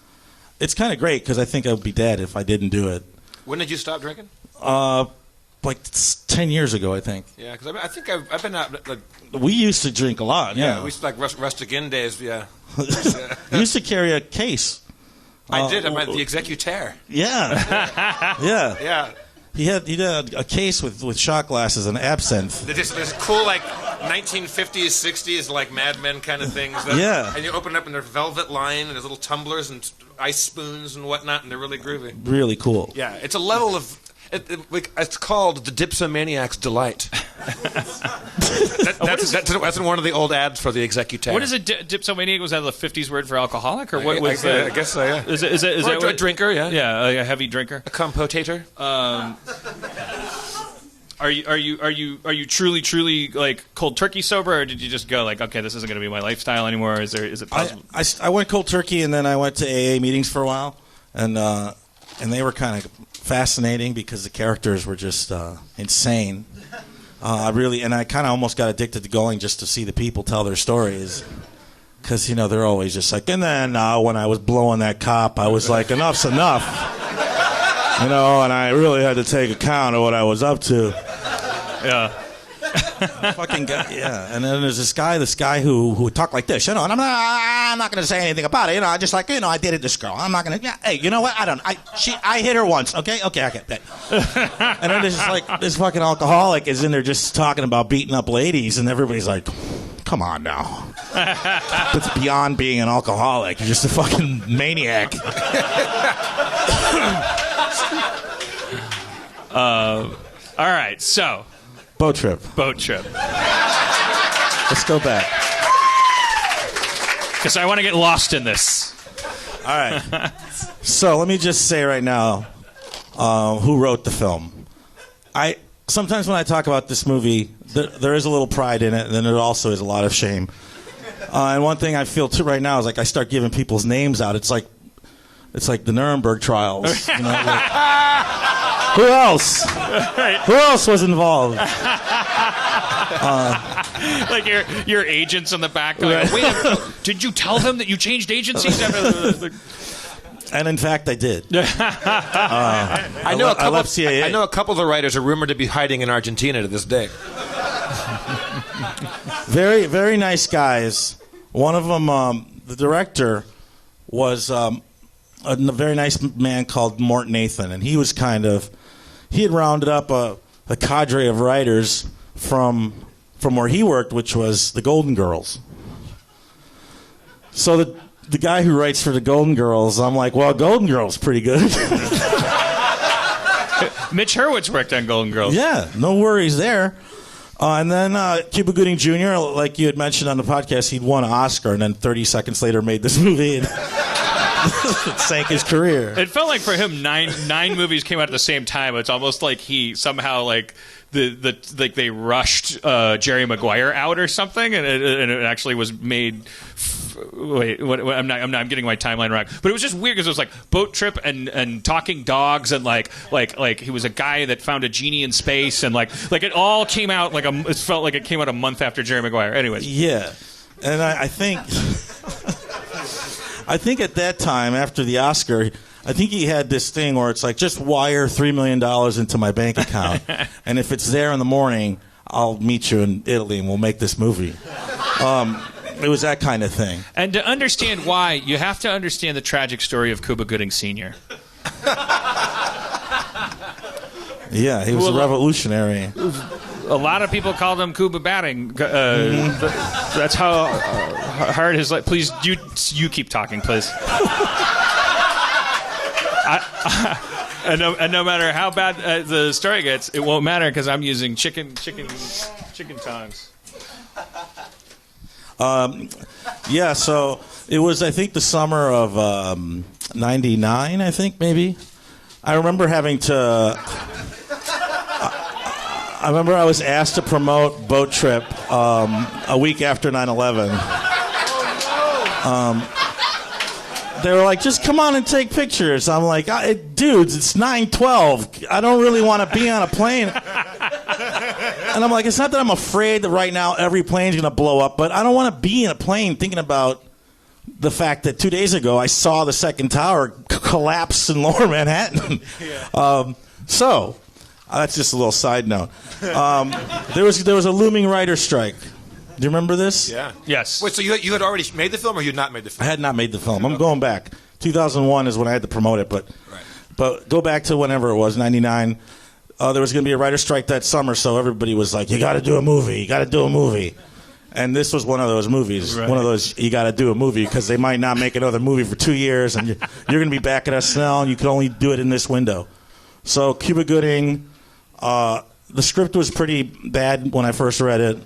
kind of great because I think I would be dead if I didn't do it. When did you stop drinking? Like 10 years ago, I think. Yeah, because I think I've been out. Like, we used to drink a lot. Yeah, we used to, like rustic inn days. Yeah, we used to carry a case. I did. I'm at the executeur. Yeah, yeah. He had a case with shot glasses and absinthe. There's cool like 1950s, 60s like Mad Men kind of things. Yeah. And you open it up and they're velvet lined and there's little tumblers and ice spoons and whatnot, and they're really groovy. Really cool. Yeah, it's a level of. It's called the Dipsomaniac's Delight. That's in one of the old ads for the executeur. What is a dipsomaniac? Was that the 50s word for alcoholic, or what was I guess so. Yeah. Is that a drinker? Yeah. Yeah, a heavy drinker. A compotator. Are you truly like cold turkey sober, or did you just go like, okay, this isn't going to be my lifestyle anymore? Is it possible? I went cold turkey, and then I went to AA meetings for a while, and they were kind of fascinating because the characters were just insane. I kind of almost got addicted to going just to see the people tell their stories, because they're always just like, and then when I was blowing that cop, I was like, enough's enough, and I really had to take account of what I was up to. Yeah. Fucking guy, yeah. And then there's this guy who would talk like this, and I'm not going to say anything about it. I just I dated this girl. I'm not going to. Yeah, hey, you know what? I hit her once. Okay. And then there's just like this fucking alcoholic is in there just talking about beating up ladies, and everybody's like, come on now. That's beyond being an alcoholic. You're just a fucking maniac. All right, so Boat trip. Let's go back. Because I want to get lost in this. All right. So let me just say right now, who wrote the film? Sometimes when I talk about this movie, there is a little pride in it, and then there also is a lot of shame. And one thing I feel too right now is like I start giving people's names out. It's like the Nuremberg trials. Who else? Who else was involved? Like your agents in the back going, wait a minute, did you tell them that you changed agencies? And in fact, I did. I know a couple of the writers are rumored to be hiding in Argentina to this day. Very, very nice guys. One of them, the director, was a very nice man called Mort Nathan, and he had rounded up a cadre of writers from where he worked, which was the Golden Girls. So the guy who writes for the Golden Girls, I'm like, well, Golden Girls pretty good. Mitch Hurwitz worked on Golden Girls. Yeah, no worries there. And then Cuba Gooding Jr., like you had mentioned on the podcast, he'd won an Oscar, and then 30 seconds later made this movie and it sank his career. It felt like for him, nine movies came out at the same time. It's almost like he somehow like they rushed Jerry Maguire out or something, and it actually was made. Wait, I'm getting my timeline wrong. But it was just weird because it was like Boat Trip and Talking Dogs and like he was a guy that found a genie in space and like it all came out it felt like it came out a month after Jerry Maguire. Anyways, yeah, and I think at that time after the Oscar, I think he had this thing where it's like just wire $3 million into my bank account, and if it's there in the morning, I'll meet you in Italy and we'll make this movie. It was that kind of thing. And to understand why, you have to understand the tragic story of Cuba Gooding Sr. Yeah, he was a revolutionary. A lot of people called him Cuba Batting. That's how hard his life. Please, you keep talking, please. And no matter how bad the story gets, it won't matter because I'm using chicken tongs. Yeah, so it was, I think, the summer of '99, I think, maybe. I remember having to... I remember I was asked to promote Boat Trip a week after 9/11. They were like, just come on and take pictures. I'm like, dudes, it's 9/12. I don't really want to be on a plane. And I'm like, it's not that I'm afraid that right now every plane's going to blow up, but I don't want to be in a plane thinking about the fact that 2 days ago I saw the second tower collapse in lower Manhattan. Yeah. So that's just a little side note. There was a looming writer strike. Do you remember this? Yeah. Yes. Wait, so you had already made the film, or you had not made the film? I had not made the film. I'm going back. 2001 is when I had to promote it, but go back to whenever it was, 99. There was going to be a writer's strike that summer, so everybody was like, you got to do a movie. You got to do a movie. And this was one of those movies. Right. One of those, you got to do a movie because they might not make another movie for 2 years, and you're going to be back at SNL, and you can only do it in this window. So Cuba Gooding, the script was pretty bad when I first read it,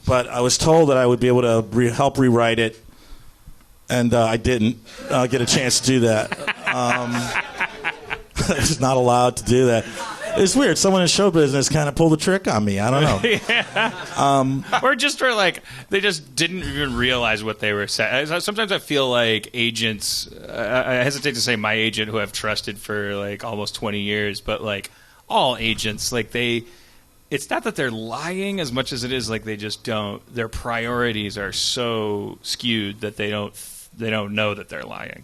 but I was told that I would be able to help rewrite it, and I didn't get a chance to do that. I was not allowed to do that. It's weird. Someone in show business kind of pulled a trick on me. I don't know. Yeah. Or just for like they just didn't even realize what they were saying. Sometimes I feel like agents. I hesitate to say my agent, who I've trusted for like almost 20 years, but like all agents, like they. It's not that they're lying as much as it is like they just don't. Their priorities are so skewed that they don't know that they're lying.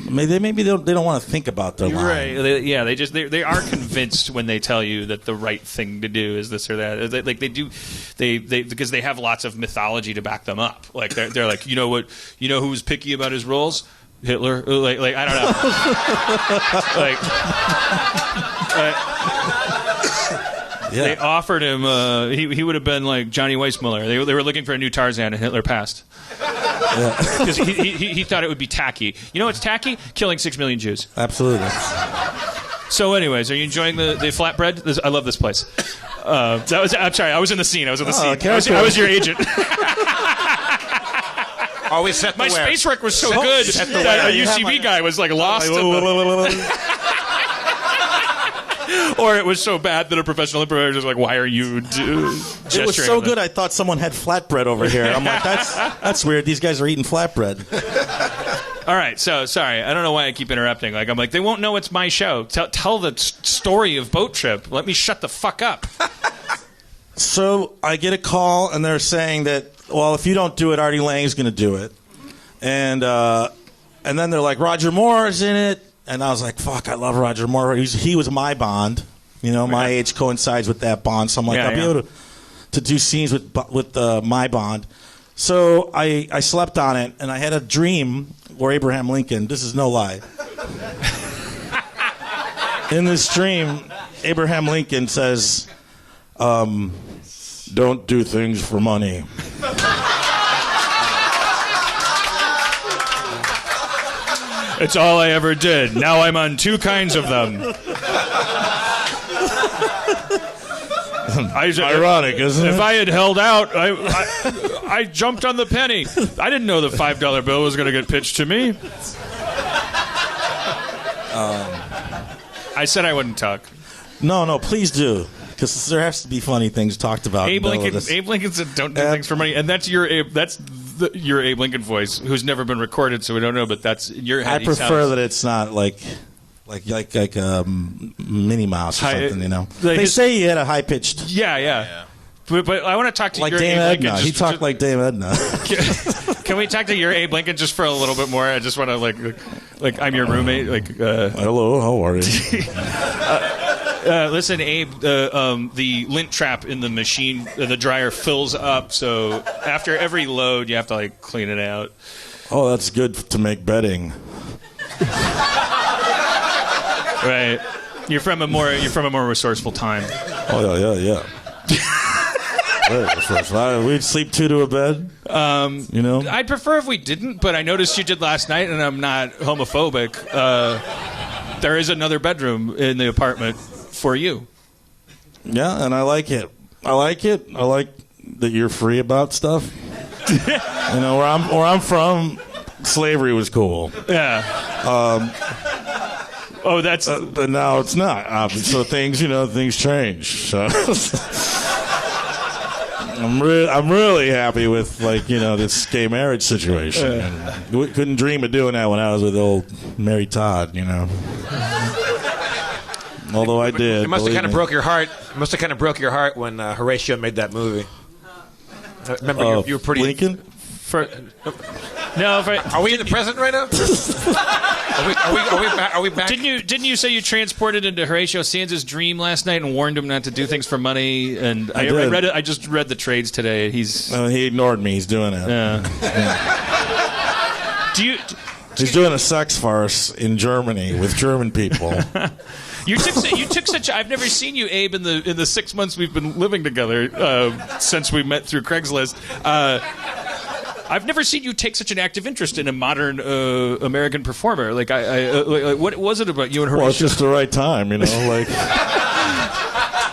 Maybe they don't want to think about their line. Right. They are convinced when they tell you that the right thing to do is this or that. They because they have lots of mythology to back them up. Like they're like, you know who was picky about his roles? Hitler. Like I don't know. They offered him. He would have been like Johnny Weissmuller. They were looking for a new Tarzan, and Hitler passed. Because he thought it would be tacky. You know what's tacky? Killing 6 million Jews. Absolutely. So, anyways, are you enjoying the flatbread? I love this place. I'm sorry, I was in the scene. I was your agent. Always set the My space rec was so good that a UCB guy was like lost. Or it was so bad that a professional improviser was like, "Why are you gesturing?" It was so good, I thought someone had flatbread over here. I'm like, that's weird. These guys are eating flatbread. All right, so sorry, I don't know why I keep interrupting. Like I'm like, they won't know it's my show. Tell the story of Boat Trip. Let me shut the fuck up. So I get a call, and they're saying that, well, if you don't do it, Artie Lange's going to do it, and then they're like, Roger Moore's in it. And I was like, fuck, I love Roger Moore. He was my Bond. You know, my age coincides with that Bond. So I'm like, I'll be able to do scenes with my Bond. So I slept on it, and I had a dream where Abraham Lincoln, this is no lie. In this dream, Abraham Lincoln says, don't do things for money. It's all I ever did. Now I'm on 2 kinds of them. Ironic, isn't it? If I had held out, I jumped on the penny. I didn't know the $5 bill was going to get pitched to me. I said I wouldn't talk. No, please do. Because there has to be funny things talked about. Abe Lincoln said, "Don't do things for money," and that's your Abe Lincoln voice, who's never been recorded, so we don't know. But that's your head. I prefer that it's not like Minnie Mouse or something. You know, they say he had a high pitched. Yeah. But I want to talk to like your Dame Abe Edna. Lincoln. He talked like Dame Edna. Can we talk to your Abe Lincoln just for a little bit more? I just want to like I'm your roommate. Hello, how are you? Listen, Abe, the lint trap in the machine, the dryer fills up, so after every load, you have to clean it out. Oh, that's good to make bedding. Right. You're from a more resourceful time. Oh yeah. We'd sleep 2 to a bed. You know. I'd prefer if we didn't, but I noticed you did last night, and I'm not homophobic. There is another bedroom in the apartment for you. Yeah, and I like it. I like that you're free about stuff. You know, where I'm from, slavery was cool. Yeah. That's. But now it's not. So things change. So I'm really happy with this gay marriage situation. And we couldn't dream of doing that when I was with old Mary Todd. You know. Although I did. It must have kind of broke your heart. It must have kind of broke your heart when Horatio made that movie. Remember, you were pretty. Lincoln? Are we in the present right now? Are we back? Didn't you say you transported into Horatio Sanz's dream last night and warned him not to do things for money? And I read it. I just read the trades today. He ignored me. He's doing it. Yeah. He's doing a sex farce in Germany with German people. You took such. I've never seen you, Abe, in the 6 months we've been living together since we met through Craigslist. I've never seen you take such an active interest in a modern American performer. What was it about you and Horatio? Well, it's just the right time, you know.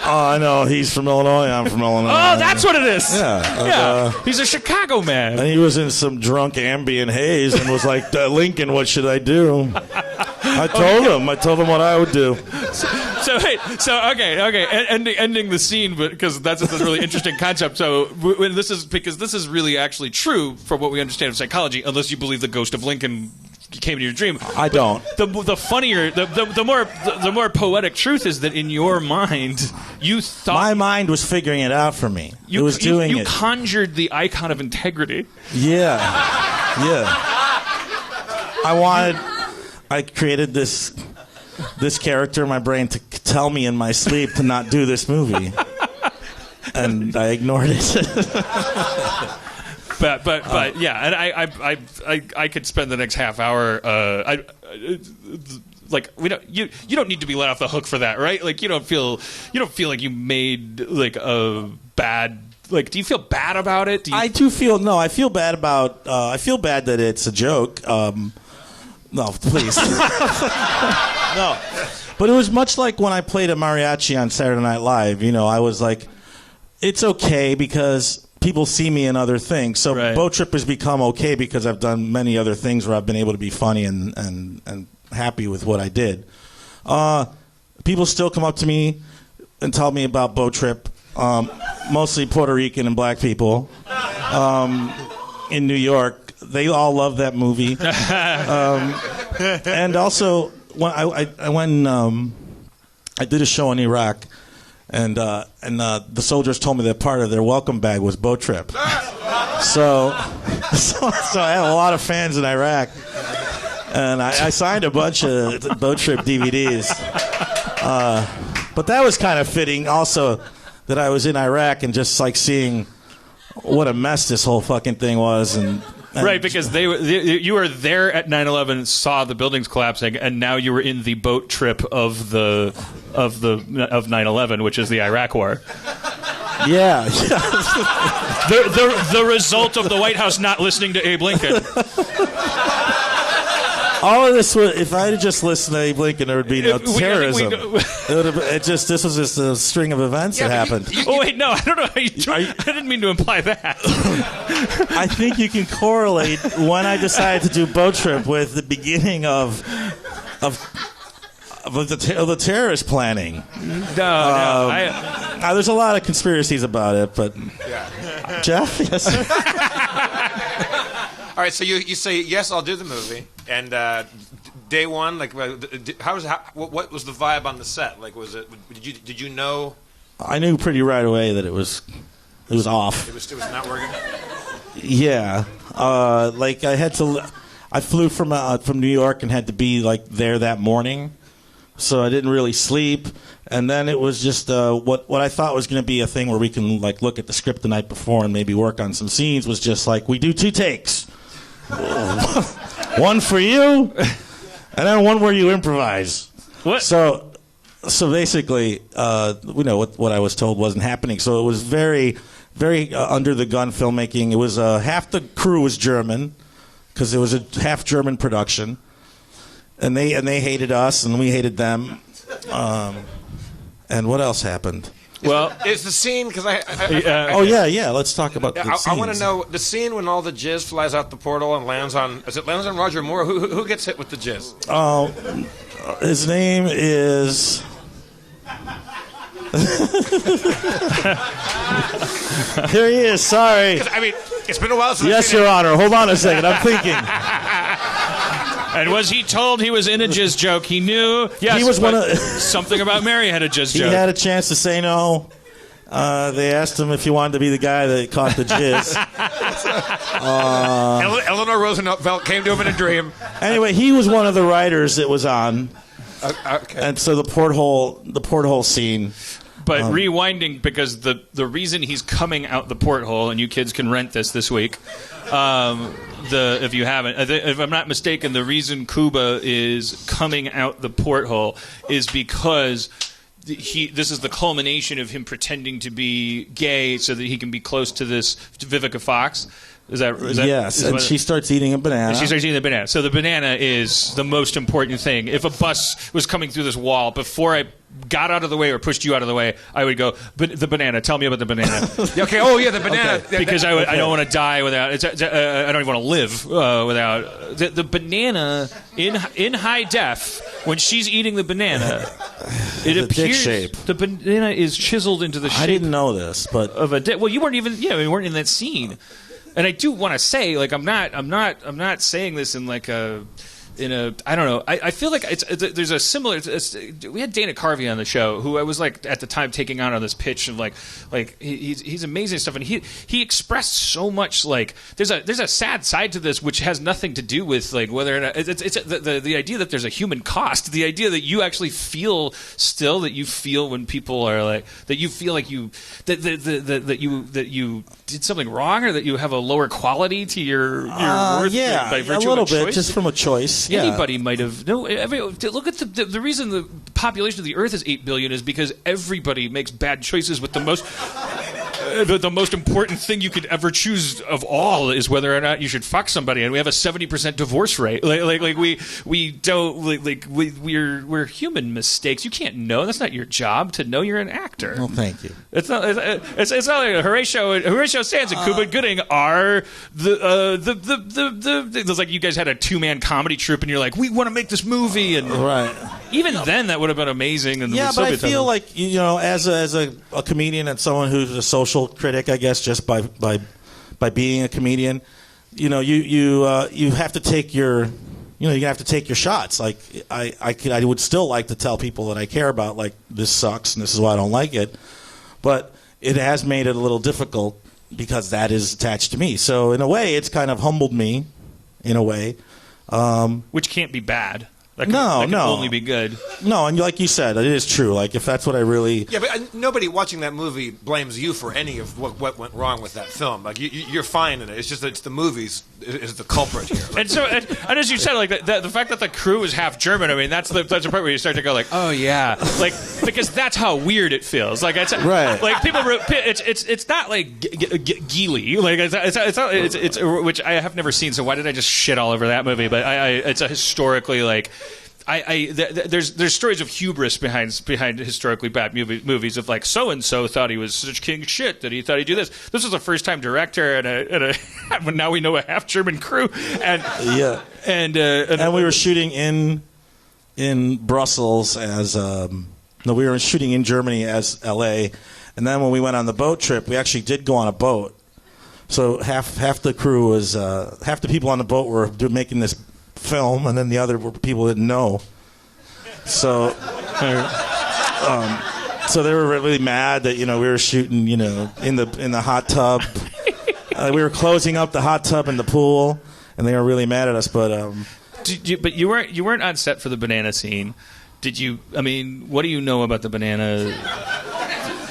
Oh, I know. He's from Illinois. I'm from Illinois. Oh, that's what it is. Yeah. He's a Chicago man. And he was in some drunk ambient haze and was like, Lincoln, what should I do? I told him what I would do. Okay. Ending the scene, but because that's a really interesting concept. So this is really actually true from what we understand of psychology, unless you believe the ghost of Lincoln came into your dream. I don't. The more poetic truth is that in your mind you thought my mind was figuring it out for me. It was doing it. You conjured the icon of integrity. Yeah. I I created this character in my brain to tell me in my sleep to not do this movie, and I ignored it. But yeah, and I could spend the next half hour. Like you don't need to be let off the hook for that, right? Like you don't feel like you made like a bad. Like, do you feel bad about it? I feel bad about. I feel bad that it's a joke. No, please. No, but it was much like when I played a mariachi on Saturday Night Live. I was like, it's okay because people see me in other things. So right. Boat Trip has become okay because I've done many other things where I've been able to be funny and happy with what I did. People still come up to me and tell me about Boat Trip, mostly Puerto Rican and black people in New York. They all love that movie. And also, when I did a show in Iraq, and the soldiers told me that part of their welcome bag was Boat Trip. So I had a lot of fans in Iraq, and I signed a bunch of Boat Trip DVDs. But that was kind of fitting, also, that I was in Iraq and just like seeing what a mess this whole fucking thing was, and right, because you were there at 9/11, saw the buildings collapsing, and now you were in the boat trip of 9/11, which is the Iraq War. Yeah. The result of the White House not listening to Abe Lincoln. All of this was, if I had just listened to Abe Lincoln, there would be no terrorism. This was just a string of events that happened. Oh wait, no, I don't know. I didn't mean to imply that. I think you can correlate when I decided to do Boat Trip with the beginning of the terrorist planning. No. There's a lot of conspiracies about it, but Jeff, yes, sir. All right, so you say yes, I'll do the movie, and day one, like, what was the vibe on the set? Like, did you know? I knew pretty right away that it was off. It was not working. Yeah, like I flew from New York and had to be like there that morning, so I didn't really sleep. And then it was just what I thought was going to be a thing where we can like look at the script the night before and maybe work on some scenes was just like we do 2 takes. One for you, and then one where you improvise. What? So basically, what I was told wasn't happening. So it was very, very under the gun filmmaking. It was half the crew was German because it was a half German production, and they hated us and we hated them. And what else happened? Well, it's the scene because Let's talk about. I want to know the scene when all the jizz flies out the portal and lands on Roger Moore. Who gets hit with the jizz? Oh, his name is. Here he is. Sorry. I mean, it's been a while since. Yes, Your Honor. Hold on a second. I'm thinking. And was he told he was in a jizz joke? He knew. Yes, he was something about Mary had a jizz joke. He had a chance to say no. They asked him if he wanted to be the guy that caught the jizz. Eleanor Roosevelt came to him in a dream. Anyway, he was one of the writers that was on. Okay. And so the porthole scene. But rewinding, because the reason he's coming out the porthole, and you kids can rent this week, if you haven't, if I'm not mistaken, the reason Cuba is coming out the porthole is because this is the culmination of him pretending to be gay so that he can be close to Vivica Fox. Is that yes? And she starts eating a banana. She starts eating the banana. So the banana is the most important thing. If a bus was coming through this wall, before I got out of the way or pushed you out of the way, I would go, the banana. Tell me about the banana. Okay. Oh yeah, the banana. Okay. Because I don't want to die without. I don't even want to live without the banana in high def. When she's eating the banana, it appears dick shape. The banana is chiseled into the shape. I didn't know this, but of a dick. Well, you weren't even. Yeah, we weren't in that scene. And I do want to say, like, I'm not saying this in like a I don't know. I feel like there's a similar. We had Dana Carvey on the show, who I was like at the time taking on this pitch of like he's amazing stuff, and he expressed so much. Like there's a sad side to this which has nothing to do with like whether or not it's the idea that there's a human cost, the idea that you actually feel still that you feel when people are like that you feel like you that you did something wrong or that you have a lower quality to your worth by virtue a little of a choice. bit just from a choice. Yeah. Anybody might have. No, look at the reason the population of the Earth is 8 billion is because everybody makes bad choices with the most. The most important thing you could ever choose of all is whether or not you should fuck somebody, and we have a 70% divorce rate. We're human mistakes. You can't know. That's not your job to know you're an actor. Well, thank you. It's not like Horatio Sanz and Cuba Gooding are it's like you guys had a 2-man comedy troupe and you're like, we want to make this movie, and Right. even then that would have been amazing. And Yeah, but I feel like as a comedian and someone who's a social critic, I guess, just by being a comedian, you have to take your you have to take your shots. Like I would still like to tell people that I care about, like, this sucks and this is why I don't like it, but it has made it a little difficult because that is attached to me. So in a way, it's kind of humbled me, in a way. Which can't be bad. That No, can no. only be good. No, and like you said, it is true. Like, if that's what I really... Yeah, but nobody watching that movie blames you for any of what went wrong with that film. Like, you're fine in it. It's just that it's the movies is the culprit here. And so, and as you said, like the fact that the crew is half German, I mean, that's the part where you start to go like, oh yeah, like, because that's how weird it feels. Like it's Right. Like people, it's not like Geely, like it's which I have never seen. So why did I just shit all over that movie? But it's a historically like. There's stories of hubris behind historically bad movies of like so and so thought he was such king shit that he thought he'd do this. This was a first time director and now we know a half German crew and Yeah. and we were shooting in Brussels as we were shooting in Germany as L.A. And then when we went on the boat trip, we actually did go on a boat. So half the crew was half the people on the boat were making this film, and then the other people didn't know. So so they were really mad that we were shooting in the hot tub. We were closing up the hot tub and the pool, and they were really mad at us. But but you weren't on set for the banana scene, did you? I mean, what do you know about the banana?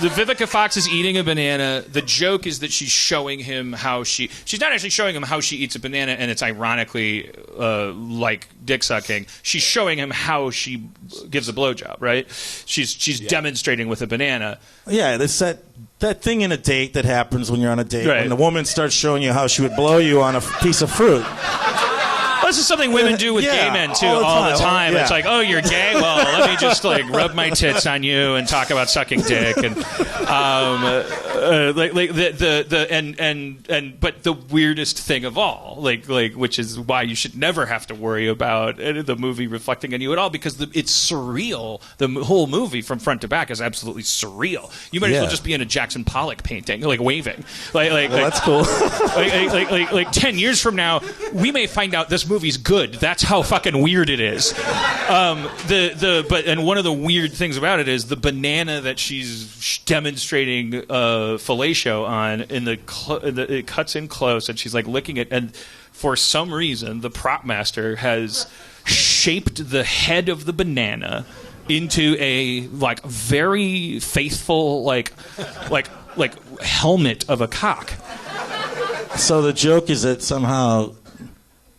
The Vivica Fox is eating a banana. The joke is that she's showing him how she's not actually showing him how she eats a banana, and it's ironically like dick sucking. She's showing him how she gives a blowjob, right? She's demonstrating with a banana. yeah, that's that thing in a date that happens when you're on a date, Right. when the woman starts showing you how she would blow you on a piece of fruit. Well, this is something women do with Yeah, gay men too, all the time. It's Yeah. like, oh, you're gay? Well, let me just like rub my tits on you and talk about sucking dick, and but the weirdest thing of all, like which is why you should never have to worry about the movie reflecting on you at all, because it's surreal. The whole movie from front to back is absolutely surreal. You might as well Yeah. just be in a Jackson Pollock painting, like waving, like That's cool. like 10 years from now, we may find out this movie's good. That's how fucking weird it is. And one of the weird things about it is the banana that she's demonstrating fellatio on it cuts in close, and she's like licking it, and for some reason the prop master has shaped the head of the banana into a like very faithful like helmet of a cock. So the joke is that somehow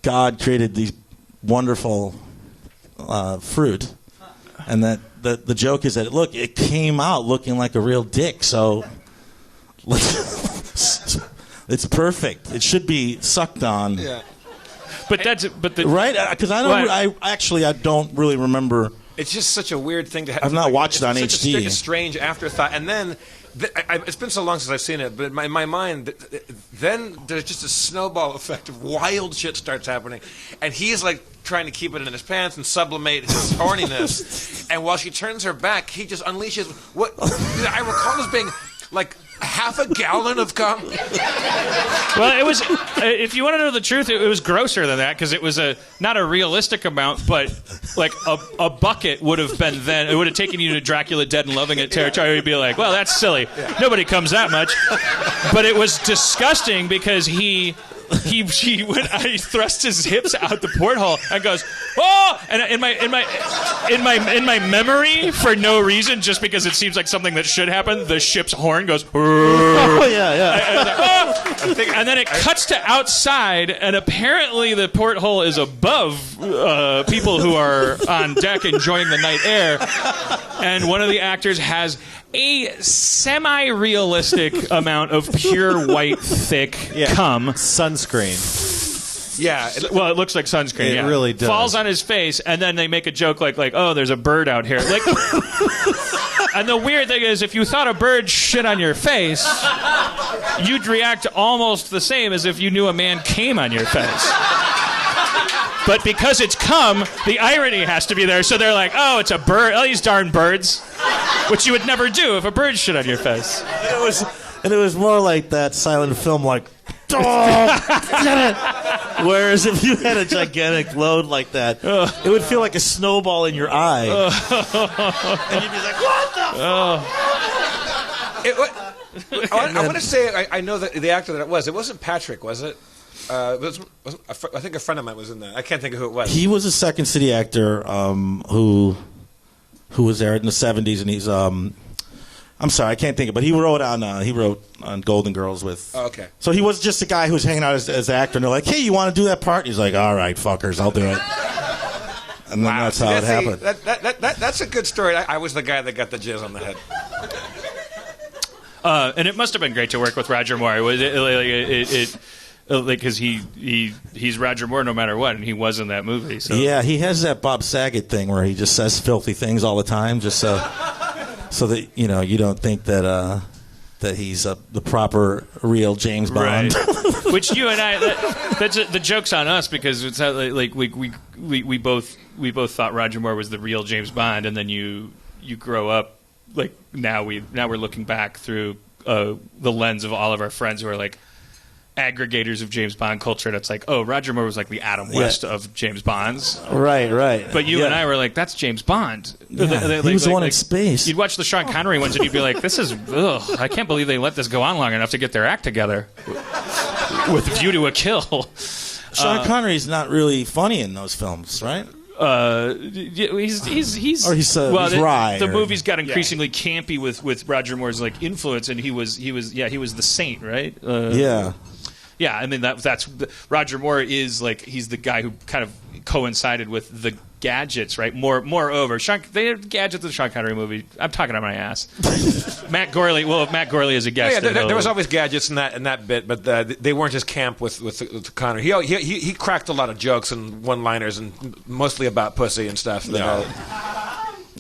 God created these wonderful fruit, and that the joke is that it came out looking like a real dick. So it's perfect. It should be sucked on. Yeah. But Right? Because I don't really remember. It's just such a weird thing to have. I've not watched it on It's HD. such a strange afterthought. And then, it's been so long since I've seen it, but in my mind, then there's just a snowball effect of wild shit starts happening. And he's like trying to keep it in his pants and sublimate his horniness. And while she turns her back, he just unleashes what I recall as being like half a gallon of cum. well, it was If you want to know the truth, it was grosser than that because it was not a realistic amount, but like a bucket would have been then. It would have taken you to Dracula Dead and Loving It territory. You'd be like, well, that's silly. Nobody comes that much. But it was disgusting because he thrust his hips out the porthole and goes, oh! And in my memory, for no reason, just because it seems like something that should happen, the ship's horn goes. Oh yeah. And then it cuts to outside, and apparently the porthole is above people who are on deck enjoying the night air. And one of the actors has a semi-realistic amount of pure white, thick cum. Sunscreen. Yeah. Well, it looks like sunscreen. It really does. Falls on his face, and then they make a joke like, oh, there's a bird out here. Like, and the weird thing is, if you thought a bird shit on your face, you'd react almost the same as if you knew a man came on your face. But because it's cum, the irony has to be there. So they're like, oh, it's a bird. Oh, these darn birds. Which you would never do if a bird shit on your face. It was more like that silent film, like, oh, whereas if you had a gigantic load like that, it would feel like a snowball in your eye. And you'd be like, what the I want to say, I know that the actor that it wasn't Patrick, was it? I think a friend of mine was in that. I can't think of who it was. He was a Second City actor who was there in the 70s, and he's I'm sorry, I can't think of it, but he wrote on Golden Girls with. Oh, okay. So he was just a guy who was hanging out as an actor, and they're like, "Hey, you want to do that part?" And he's like, "All right, fuckers, I'll do it." And then that's how it happened. That's a good story. I was the guy that got the jizz on the head. And it must have been great to work with Roger Moore. Because he's Roger Moore no matter what, and he was in that movie. So. Yeah, he has that Bob Saget thing where he just says filthy things all the time, just so that you don't think that he's the proper real James Bond. Right. Which you and I, the joke's on us because it's like we both thought Roger Moore was the real James Bond, and then you grow up like now we're looking back through the lens of all of our friends who are like aggregators of James Bond culture, and it's like, oh, Roger Moore was like the Adam West of James Bonds. Right. But you and I were like, that's James Bond. Yeah, he was the one in space. You'd watch the Sean Connery ones, and you'd be like, this is, I can't believe they let this go on long enough to get their act together. With View to a Kill. Sean Connery's not really funny in those films, right? He's wry. The movies got increasingly campy with Roger Moore's like influence, and he was the saint, right? Yeah, I mean that's Roger Moore is like he's the guy who kind of coincided with the gadgets, right? Moreover, they had gadgets in the Sean Connery movie. I'm talking on my ass. Matt Gorley. Well, if Matt Gorley is a guest, there was always gadgets in that bit, but they weren't as camp with Connery. He cracked a lot of jokes and one-liners, and mostly about pussy and stuff.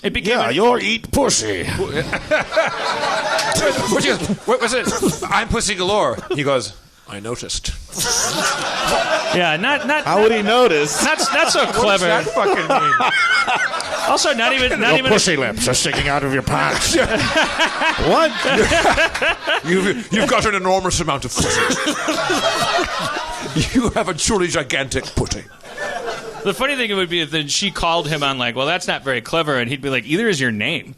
It became you're eat pussy. What was it? I'm pussy galore. He goes, I noticed. Yeah, not. How would he notice? Not so clever. What does that fucking mean? Also, not even pussy lips are sticking out of your pants. What? You've got an enormous amount of pussy. You have a truly gigantic pussy. The funny thing would be if then she called him on like, well, that's not very clever, and he'd be like, either is your name.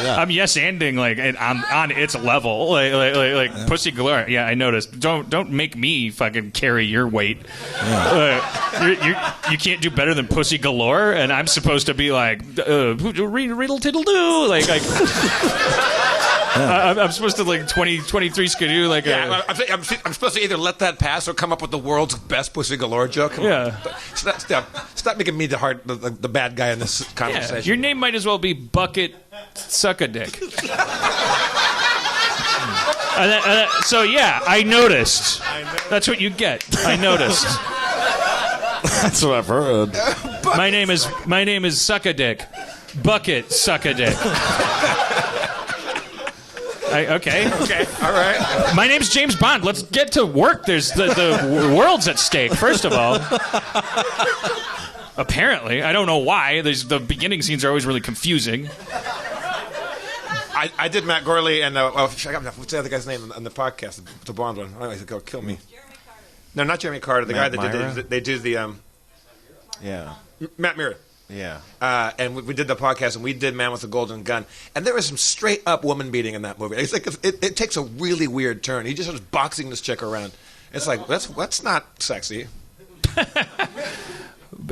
Yeah. I'm yes-anding like on its level, like pussy galore. Yeah, I noticed. Don't make me fucking carry your weight. Yeah. You can't do better than pussy galore, and I'm supposed to be like riddle tiddle do like. Yeah. I'm supposed to like 23 skidoo like. Yeah, I'm supposed to either let that pass or come up with the world's best pussy galore joke. Yeah. Stop making me the bad guy in this conversation. Yeah. Your name might as well be Bucket Suck a Dick. So yeah, I noticed. That's what you get. I noticed. That's what I've heard. My name is Suck a Dick. Bucket Suck a Dick. Okay, all right. My name's James Bond. Let's get to work. There's the world's at stake. First of all, apparently, I don't know why. The beginning scenes are always really confusing. I did Matt Gorley and what's the other guy's name on the podcast? The blonde one. Oh, he'll kill me. Jeremy Carter. No, not Jeremy Carter. The Matt guy that they do the Yeah. Matt Mira. Yeah. And we did the podcast, and we did Man with the Golden Gun, and there was some straight up woman beating in that movie. It's like it takes a really weird turn. He just was boxing this chick around. It's like that's not sexy.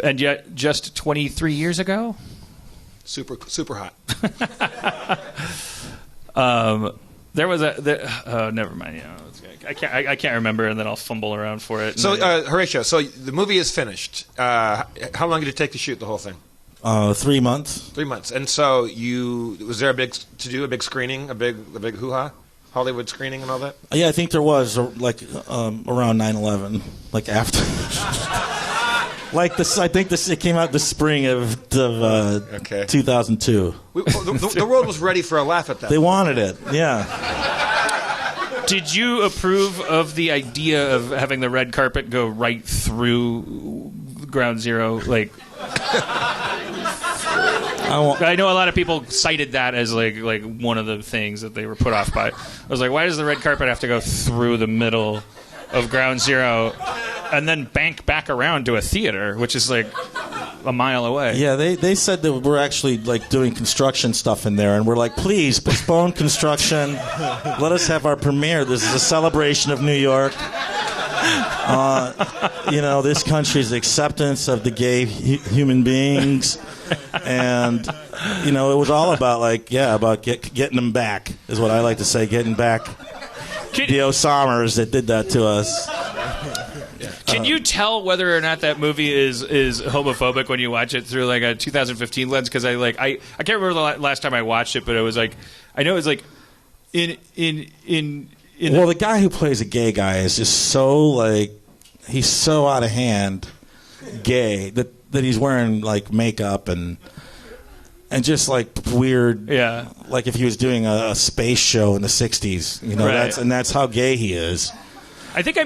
And yet, just 23 years ago, Super hot. there was never mind. You know, I can't remember, and then I'll fumble around for it. So, Horatio, so the movie is finished. How long did it take to shoot the whole thing? 3 months. 3 months. And so was there a big screening, a big hoo-ha? Hollywood screening and all that? Yeah, I think there was like around 9/11, like after. Like this, I think it came out the spring of 2002. The world was ready for a laugh at that. They wanted it, yeah. Did you approve of the idea of having the red carpet go right through Ground Zero? Like, I know a lot of people cited that as like one of the things that they were put off by. I was like, why does the red carpet have to go through the middle of Ground Zero and then bank back around to a theater, which is like a mile away? Yeah, they said that we're actually like doing construction stuff in there, and we're like, please postpone construction. Let us have our premiere. This is a celebration of New York. This country's acceptance of the gay human beings, and it was all about getting them back is what I like to say, getting back the Osamers that did that to us. Can you tell whether or not that movie is homophobic when you watch it through like a 2015 lens? Because I can't remember the last time I watched it, but it was like I know it was like in well, the guy who plays a gay guy is just so like he's so out of hand gay that he's wearing like makeup and just like weird, yeah, like if he was doing a space show in the 60s, right. that's how gay he is. I think I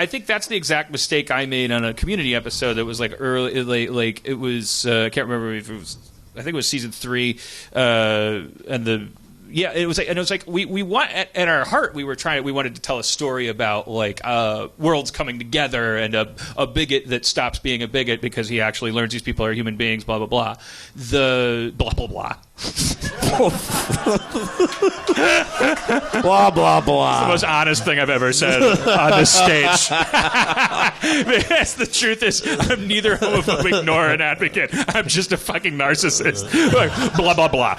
think that's the exact mistake I made on a Community episode that was like early, like it was. I can't remember if it was. I think it was season 3, it was like we want at our heart we wanted to tell a story about like worlds coming together and a bigot that stops being a bigot because he actually learns these people are human beings. Blah blah blah. The blah blah blah. Blah blah blah. It's the most honest thing I've ever said on this stage. Because the truth is, I'm neither homophobic nor an advocate. I'm just a fucking narcissist. Like, blah blah blah.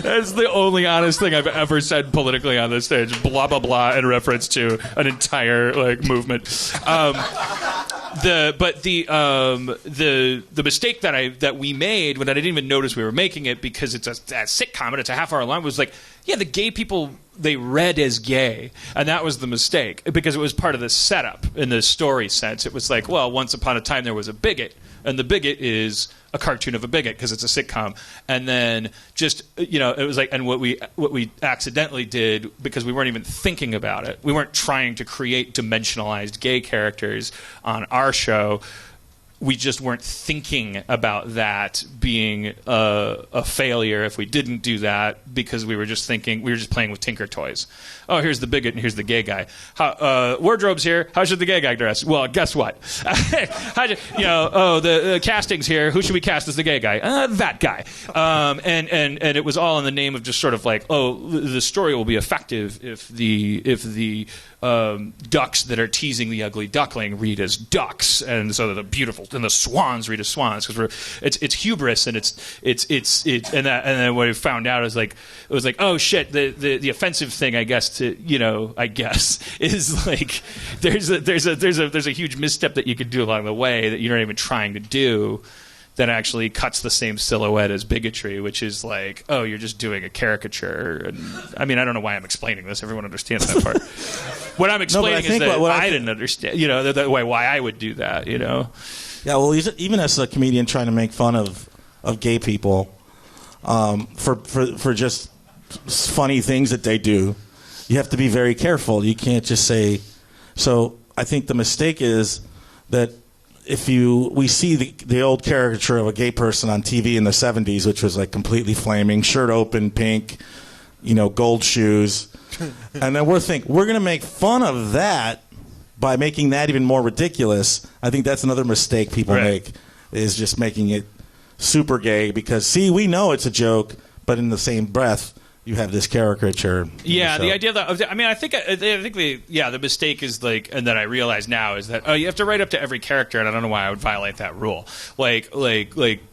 That's the only honest thing I've ever said politically on this stage. Blah blah blah in reference to an entire like movement. The mistake that we made when I didn't even notice we were making it because it's a sitcom and it's a half hour long was like, yeah, the gay people they read as gay, and that was the mistake because it was part of the setup in the story sense. It was like, well, once upon a time there was a bigot, and the bigot is a cartoon of a bigot because it's a sitcom, and then just it was like, and what we accidentally did because we weren't even thinking about it, we weren't trying to create dimensionalized gay characters on our show. We just weren't thinking about that being a failure if we didn't do that because we were just playing with Tinker Toys. Oh, here's the bigot and here's the gay guy. Wardrobe's here. How should the gay guy dress? Well, guess what? The casting's here. Who should we cast as the gay guy? That guy. And it was all in the name of just sort of like, oh, the story will be effective if the ducks that are teasing the ugly duckling read as ducks, and so the beautiful and the swans read as swans because it's hubris and and then what we found out is like it was like, oh shit, the offensive thing I guess is like there's a huge misstep that you could do along the way that you're not even trying to do that actually cuts the same silhouette as bigotry, which is like, oh, you're just doing a caricature. And I mean, I don't know why I'm explaining this. Everyone understands that part. What I'm explaining is that I didn't understand, why I would do that, Yeah, well, even as a comedian trying to make fun of gay people for just funny things that they do, you have to be very careful. You can't just say. So I think the mistake is that we see the old caricature of a gay person on TV in the 70s, which was like completely flaming, shirt open, pink, gold shoes. And then we're going to make fun of that by making that even more ridiculous. I think that's another mistake people make, is just making it super gay because, see, we know it's a joke, but in the same breath, you have this caricature. Yeah, the idea that I think the mistake is and that I realize now is that you have to write up to every character, and I don't know why I would violate that rule. Like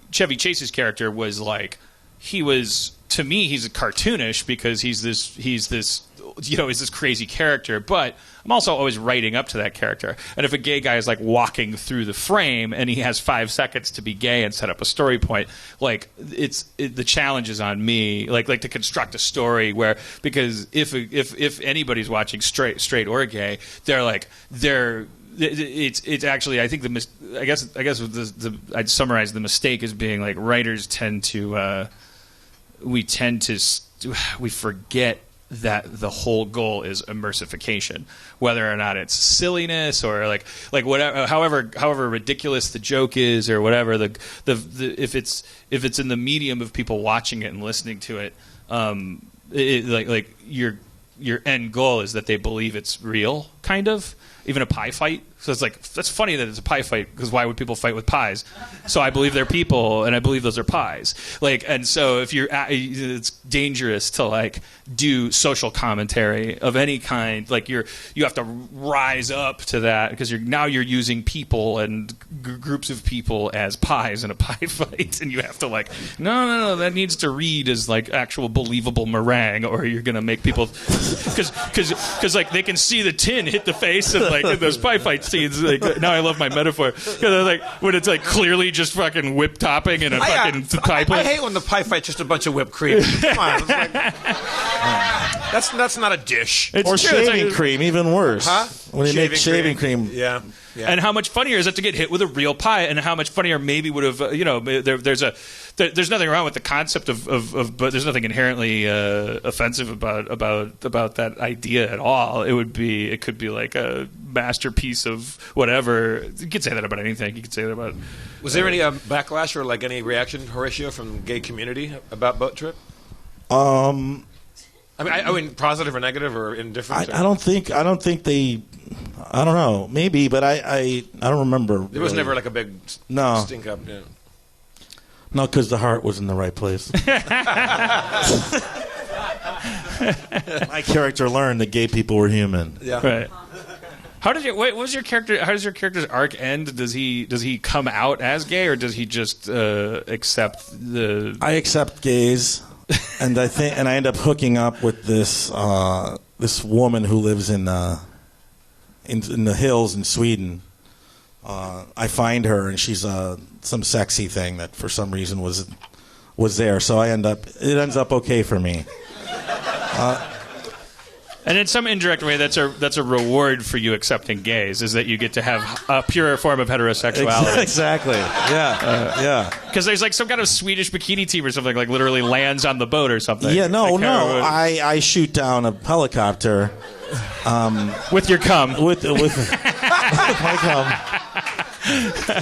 Chevy Chase's character was to me he's a cartoonish because he's this crazy character, but I'm also always writing up to that character. And if a gay guy is walking through the frame and he has 5 seconds to be gay and set up a story point, the challenge is on me, to construct a story because if anybody's watching straight or gay, it's actually, I think I'd summarize the mistake as being writers tend to we forget that the whole goal is immersification, whether or not it's silliness or whatever, however ridiculous the joke is or whatever. If it's in the medium of people watching it and listening to it, your end goal is that they believe it's real, kind of. Even a pie fight. So it's that's funny that it's a pie fight, because why would people fight with pies? So I believe they're people, and I believe those are pies. And so if it's dangerous to do social commentary of any kind. You have to rise up to that, because you're using people and groups of people as pies in a pie fight, and you have to no, that needs to read as actual believable meringue, or you're gonna make people because they can see the tin hit the face and in those pie fight scenes. Now I love my metaphor, because when it's clearly just fucking whip topping and a fucking pie plate. I hate when the pie fight's just a bunch of whipped cream. Come on, that's not a dish. Or shaving cream, even worse. Huh? When they make shaving cream. Yeah. And how much funnier is it to get hit with a real pie? And how much funnier maybe would have there's nothing wrong with the concept of but there's nothing inherently offensive about that idea at all. It could be a masterpiece of whatever. You could say that about anything. You could say that about. Was there any backlash or any reaction, Horatio, from the gay community about Boat Trip? I mean, positive or negative or indifferent? I don't think they. I don't know. Maybe, but I don't remember. There was never a big stink up. Yeah. No, because the heart was in the right place. My character learned that gay people were human. Yeah. Right. What was your character? How does your character's arc end? Does he come out as gay, or does he just accept the? I accept gays, and I end up hooking up with this woman who lives in the hills in Sweden. I find her, and she's some sexy thing that for some reason was there. So it ends up okay for me. And in some indirect way, that's a reward for you accepting gays, is that you get to have a purer form of heterosexuality. Exactly. Yeah. Because there's some kind of Swedish bikini team or something literally lands on the boat or something. Yeah. No. I shoot down a helicopter. With your cum. With my cum.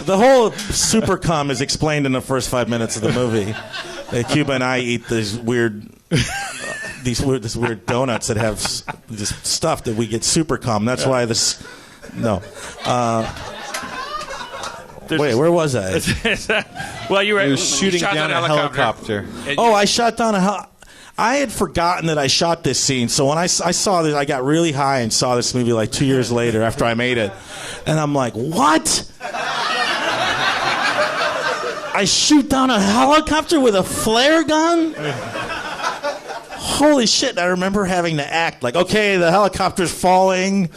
The whole super cum is explained in the first 5 minutes of the movie. Cuba and I eat these weird donuts that have this stuff that we get super cum. That's why this. No. Wait, where was I? Well, you were shooting down a helicopter. I shot down a helicopter. I had forgotten that I shot this scene, so when I saw this, I got really high and saw this movie 2 years later after I made it, and I'm like, what? I shoot down a helicopter with a flare gun? Holy shit, I remember having to act okay, the helicopter's falling.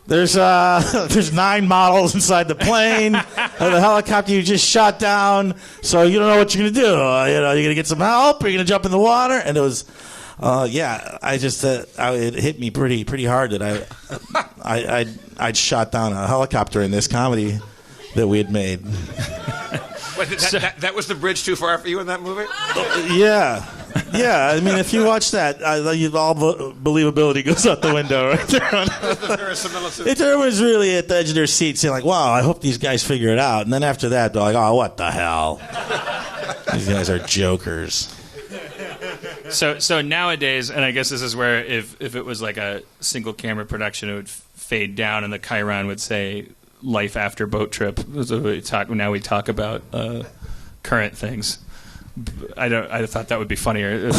There's 9 models inside the plane. The helicopter you just shot down. So you don't know what you're gonna do. You're gonna get some help. You're gonna jump in the water. And it was, I just it hit me pretty hard that I'd shot down a helicopter in this comedy that we had made. Wait, that was the bridge too far for you in that movie? Yeah. Yeah, I mean, if you watch that, all believability goes out the window right there. Everyone's really at the edge of their seat saying, like, wow, I hope these guys figure it out. And then after that, they're like, oh, what the hell? These guys are jokers. So nowadays, and I guess this is where if it was like a single camera production, it would fade down and the Chiron would say life after boat trip. So now we talk about current things. I thought that would be funnier.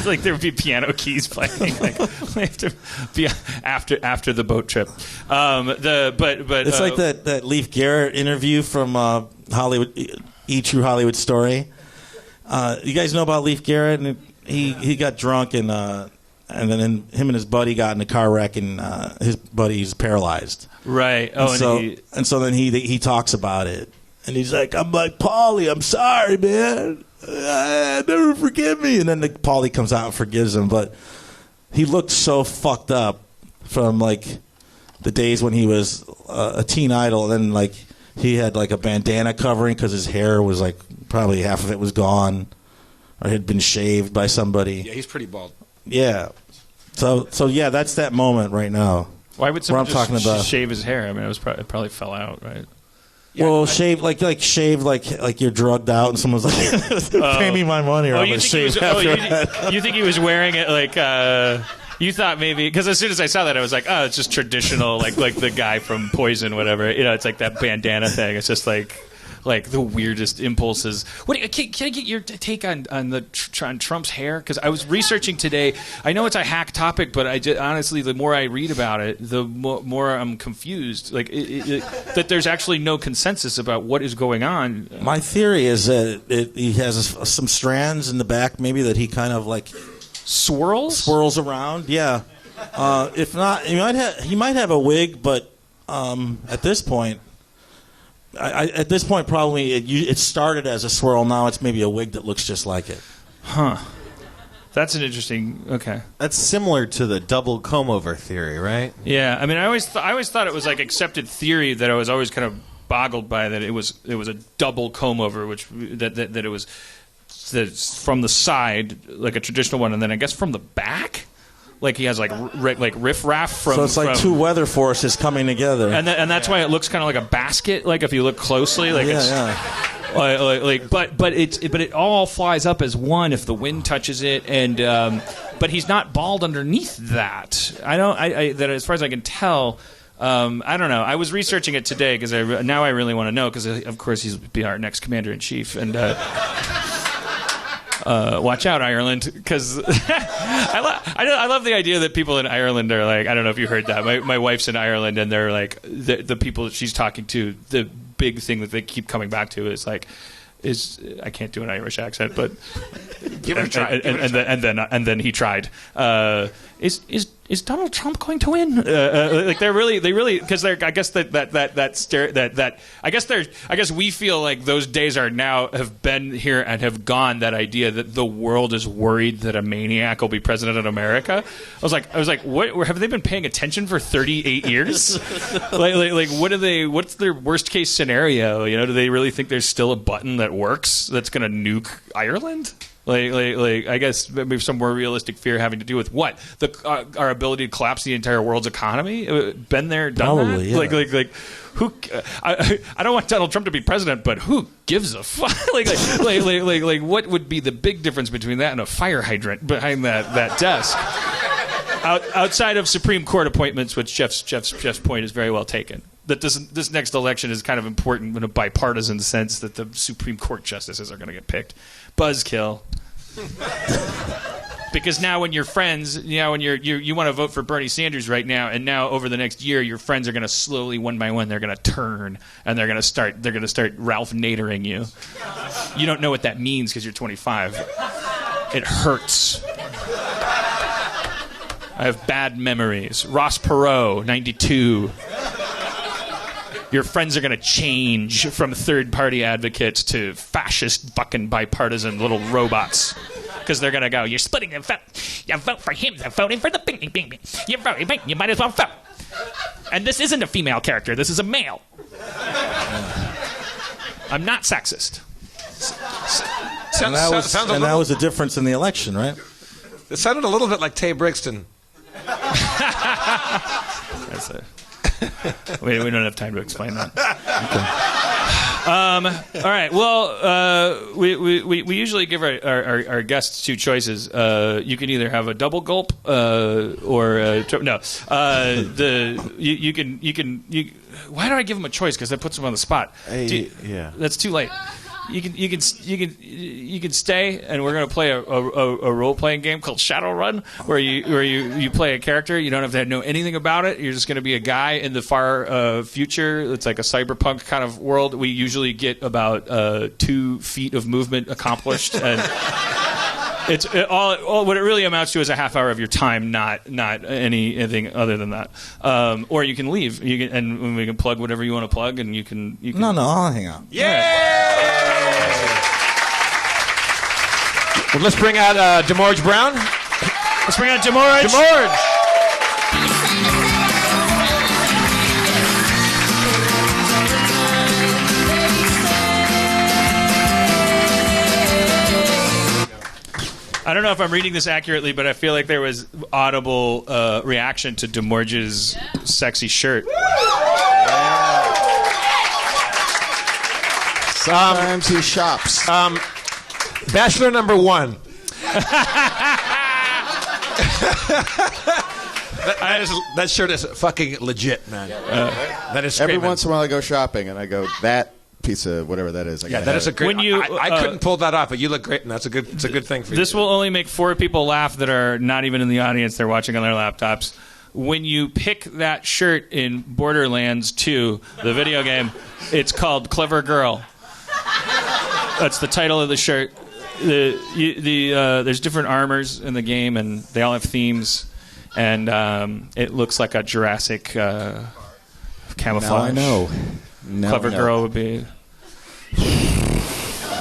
Like there would be piano keys playing. Like we have to be after the boat trip. It's like that Leif Garrett interview from Hollywood, E! True Hollywood Story. You guys know about Leif Garrett? And he got drunk and then him and his buddy got in a car wreck and his buddy's paralyzed. Right. Oh, and so then he talks about it. And he's like, I'm like, Paulie, I'm sorry, man. Never forgive me. And then Paulie comes out and forgives him. But he looked so fucked up from, like, the days when he was a teen idol. And then, like, he had, like, a bandana covering because his hair was, like, probably half of it was gone or had been shaved by somebody. Yeah, he's pretty bald. Yeah. So yeah, that's that moment right now. Why would someone just shave his hair? I mean, it probably fell out, right? Yeah, well, shave like you're drugged out, and someone's like, "Pay me my money, or I'm gonna shave after that." You think he was wearing it like? You thought maybe because as soon as I saw that, I was like, "Oh, it's just traditional, like the guy from Poison, whatever." You know, it's like that bandana thing. It's just like the weirdest impulses. Can I get your take on Trump's hair? Because I was researching today. I know it's a hack topic, but honestly, the more I read about it, the more I'm confused. Like that there's actually no consensus about what is going on. My theory is that he has some strands in the back, maybe that he kind of like swirls around. Yeah. If not, he might have a wig, but at this point. At this point, probably it started as a swirl. Now it's maybe a wig that looks just like it. Huh. That's an interesting. Okay. That's similar to the double comb-over theory, right? Yeah. I mean, I always thought it was like accepted theory that I was always kind of boggled by that it was a double comb-over, which that it was from the side like a traditional one, and then I guess from the back. Like he has like riff-raff from... So it's like two weather forces coming together. And that's why it looks kind of like a basket, like if you look closely. Like But it all flies up as one if the wind touches it. And but he's not bald underneath that. That as far as I can tell... I don't know. I was researching it today because now I really want to know because, of course, he's be our next commander-in-chief. And... watch out, Ireland, because I love the idea that people in Ireland are like, I don't know if you heard that. My wife's in Ireland, and they're like, the people that she's talking to, the big thing that they keep coming back to is like, I can't do an Irish accent, but give it a try. And then he tried. Is Donald Trump going to win? Like they really because I guess I guess we feel like those days have been here and have gone. That idea that the world is worried that a maniac will be president of America. I was like, what have they been paying attention for 38 years? like what's their worst case scenario? You know, do they really think there's still a button that works that's going to nuke Ireland? Like, I guess maybe some more realistic fear having to do with what our ability to collapse the entire world's economy. Been there, done Probably, that. Yeah. Like who? I don't want Donald Trump to be president, but who gives a fuck? like what would be the big difference between that and a fire hydrant behind that desk? Outside of Supreme Court appointments, which Jeff's point is very well taken. That this next election is kind of important in a bipartisan sense that the Supreme Court justices are going to get picked. Buzzkill. Because now when your friends, when you want to vote for Bernie Sanders right now, and now over the next year, your friends are going to slowly, one by one, they're going to turn and they're going to start Ralph Nadering you. You don't know what that means because you're 25. It hurts. I have bad memories. Ross Perot, 92. Your friends are going to change from third-party advocates to fascist fucking bipartisan little robots. Because they're going to go, you're splitting the vote. You vote for him, you're voting for the bing, bing, bing. You might as well vote. And this isn't a female character, this is a male. I'm not sexist. And that was the difference in the election, right? It sounded a little bit like Tay Brixton. That's it. We don't have time to explain that. All right. Well, we usually give our guests two choices. You can either have a double gulp or no. Why do I give them a choice? Because that puts them on the spot. Yeah. That's too late. You can stay, and we're going to play a role playing game called Shadowrun, where you play a character. You don't have to know anything about it. You're just going to be a guy in the far future. It's like a cyberpunk kind of world. We usually get about 2 feet of movement accomplished, and all what it really amounts to is a half hour of your time, not anything other than that. Or you can leave. And we can plug whatever you want to plug, and you can. No, I'll hang out. Yeah. Well, let's bring out DeMorge Brown. Let's bring out DeMorge. DeMorge. I don't know if I'm reading this accurately, but I feel like there was audible reaction to DeMorge's sexy shirt. Sometimes he shops. Bachelor number 1. That shirt is fucking legit, man. That is Every great, man. once in a while I go shopping and I go, that piece of whatever that is. Yeah, that is a great. I couldn't pull that off, but you look great, and it's a good thing for you. This will only make 4 people laugh that are not even in the audience. They're watching on their laptops. When you pick that shirt in Borderlands 2, the video game, it's called Clever Girl. That's the title of the shirt. There's different armors in the game, and they all have themes. And it looks like a Jurassic camouflage. Now I know. Clever Girl would be.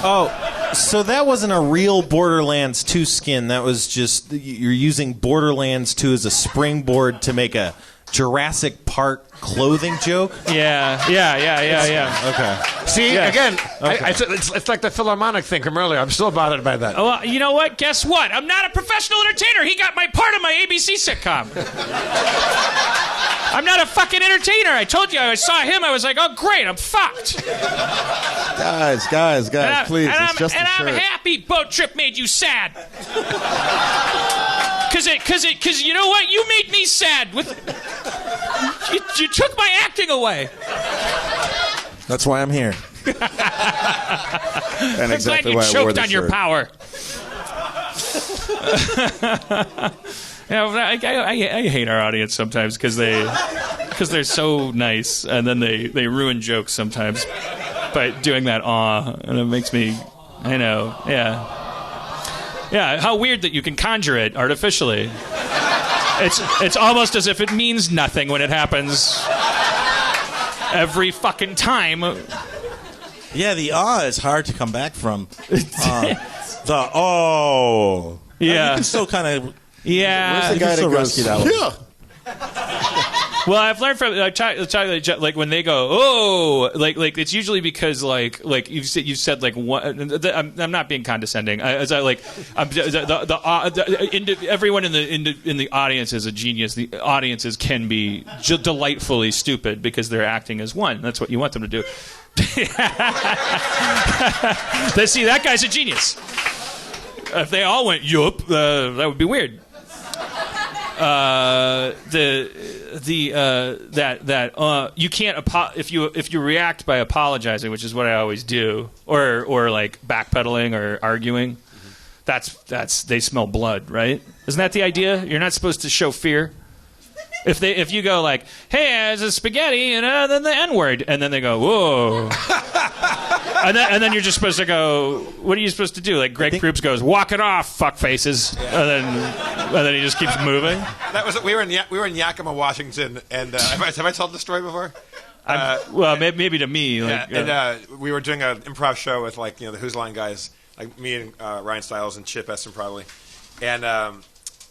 Oh, so that wasn't a real Borderlands 2 skin. That was just you're using Borderlands 2 as a springboard to make a Jurassic Park clothing joke? Yeah. Okay. See, Yes. again, Okay. it's like the Philharmonic thing from earlier. I'm still bothered by that. Well, you know what? Guess what? I'm not a professional entertainer. He got my part of my ABC sitcom. I'm not a fucking entertainer. I told you I saw him. I was like, oh, great. I'm fucked. Guys, please. It's just a I'm shirt. happy Boat Trip made you sad. Because you know what? You made me sad. You took my acting away. That's why I'm here. And exactly I'm why glad I you wore choked the on your shirt. power. I hate our audience sometimes because they're so nice, and then they ruin jokes sometimes by doing that and it makes me, I know, yeah. How weird that you can conjure it artificially. It's almost as if it means nothing when it happens every fucking time. Yeah, the is hard to come back from. Yeah. You can still kind of. Yeah. Where's the guy that goes, yeah. Well, I've learned from like when they go like it's usually because like you've said like one. I'm not being condescending. Everyone in the audience is a genius. The audiences can be delightfully stupid because they're acting as one. That's what you want them to do. They see that guy's a genius. If they all went yup, that would be weird. You can't if you react by apologizing, which is what I always do, or like backpedaling or arguing. That's they smell blood, right? Isn't that the idea? You're not supposed to show fear. If you go like, hey, it's a spaghetti, and then the N-word, and then they go, whoa, and then you're just supposed to go, what are you supposed to do? Like Greg Proops goes, walk it off, fuck faces, and then he just keeps moving. That was we were in Yakima, Washington, and have I told the story before? Maybe to me. Like, and we were doing an improv show with the Who's Line guys, like me and Ryan Stiles and Chip Essen probably, and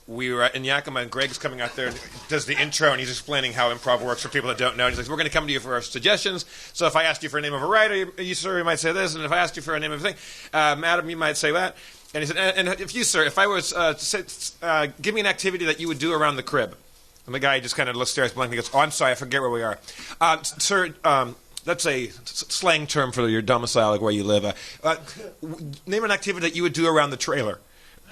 we were in Yakima, and Greg's coming out there and does the intro, and he's explaining how improv works for people that don't know. And he's like, we're going to come to you for our suggestions. So if I asked you for a name of a writer, you, sir, you might say this. And if I asked you for a name of a thing, madam, you might say that. And he said, and if you, sir, if I was to say, give me an activity that you would do around the crib. And the guy just kind of looks stares blankly and goes, oh, I'm sorry, I forget where we are. Sir, that's a slang term for your domicile, like where you live. Name an activity that you would do around the trailer.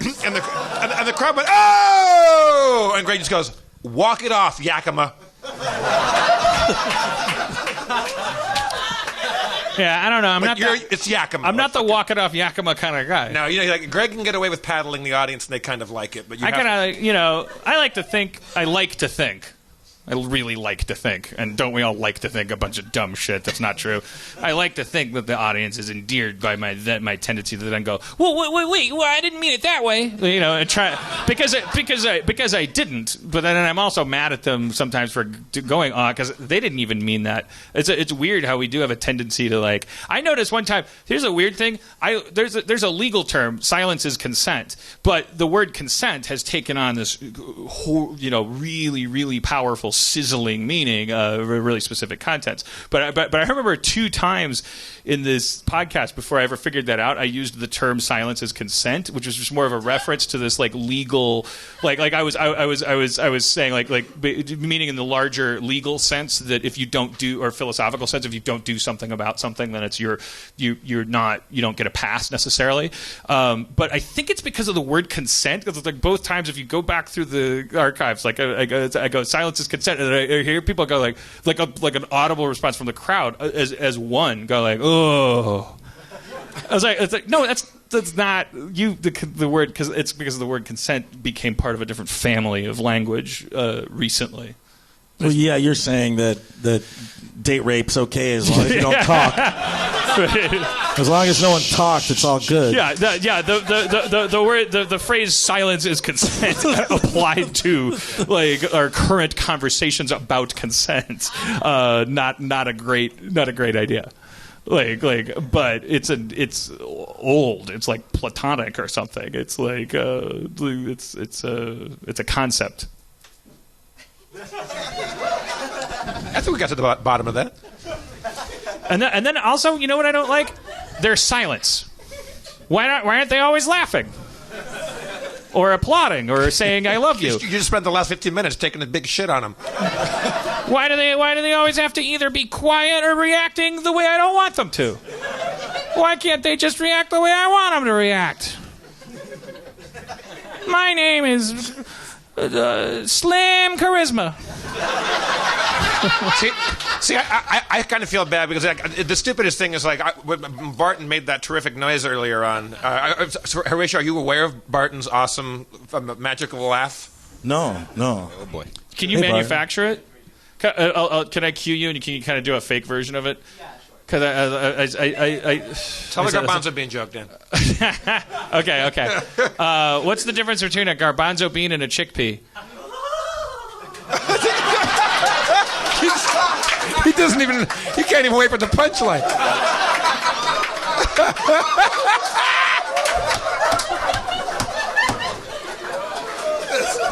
and the crowd went, oh! And Greg just goes, walk it off, Yakima. Yeah, I don't know. It's Yakima. I'm not the walk it off Yakima kind of guy. No, like Greg can get away with paddling the audience, and they kind of like it. But I like to think. I really like to think, and don't we all like to think a bunch of dumb shit that's not true? I like to think that the audience is endeared by my tendency to then go, well, wait, well, I didn't mean it that way, and try because I didn't. But then I'm also mad at them sometimes for going on because they didn't even mean that. It's weird how we do have a tendency to like. I noticed one time. Here's a weird thing. There's a legal term. Silence is consent, but the word consent has taken on this, really, really powerful, sizzling meaning, really specific contents. But I remember 2 times in this podcast before I ever figured that out, I used the term "silence is consent," which was just more of a reference to this like legal, like I was saying like meaning in the larger legal sense that if you don't do, or philosophical sense, if you don't do something about something, then it's you don't get a pass necessarily. But I think it's because of the word consent, because it's like both times if you go back through the archives, like I go silence is consent. And I hear people go like an audible response from the crowd as one go like, oh. It's like no, that's not you. The word it's because the word consent became part of a different family of language recently. Well, yeah, you're saying that date rape's okay as long as you don't talk. As long as no one talks, it's all good. Yeah. The word, the phrase "silence is consent" applied to like our current conversations about consent. Not a great idea. But it's old. It's like Platonic or something. It's like it's a concept. I think we got to the bottom of that. And then also, you know what I don't like? Their silence. Why aren't they always laughing? Or applauding or saying I love you? You just spent the last 15 minutes taking a big shit on them. Why do they always have to either be quiet or reacting the way I don't want them to? Why can't they just react the way I want them to react? My name is Slam Charisma. See, I kind of feel bad because the stupidest thing is like when Barton made that terrific noise earlier on. Horatio, are you aware of Barton's awesome magical laugh? No. Oh boy! Can you manufacture it? Can I cue you and can you kind of do a fake version of it? Yeah, sure. Because tell the garbanzo bean joke, Dan. Okay. What's the difference between a garbanzo bean and a chickpea? He can't even wait for the punchline.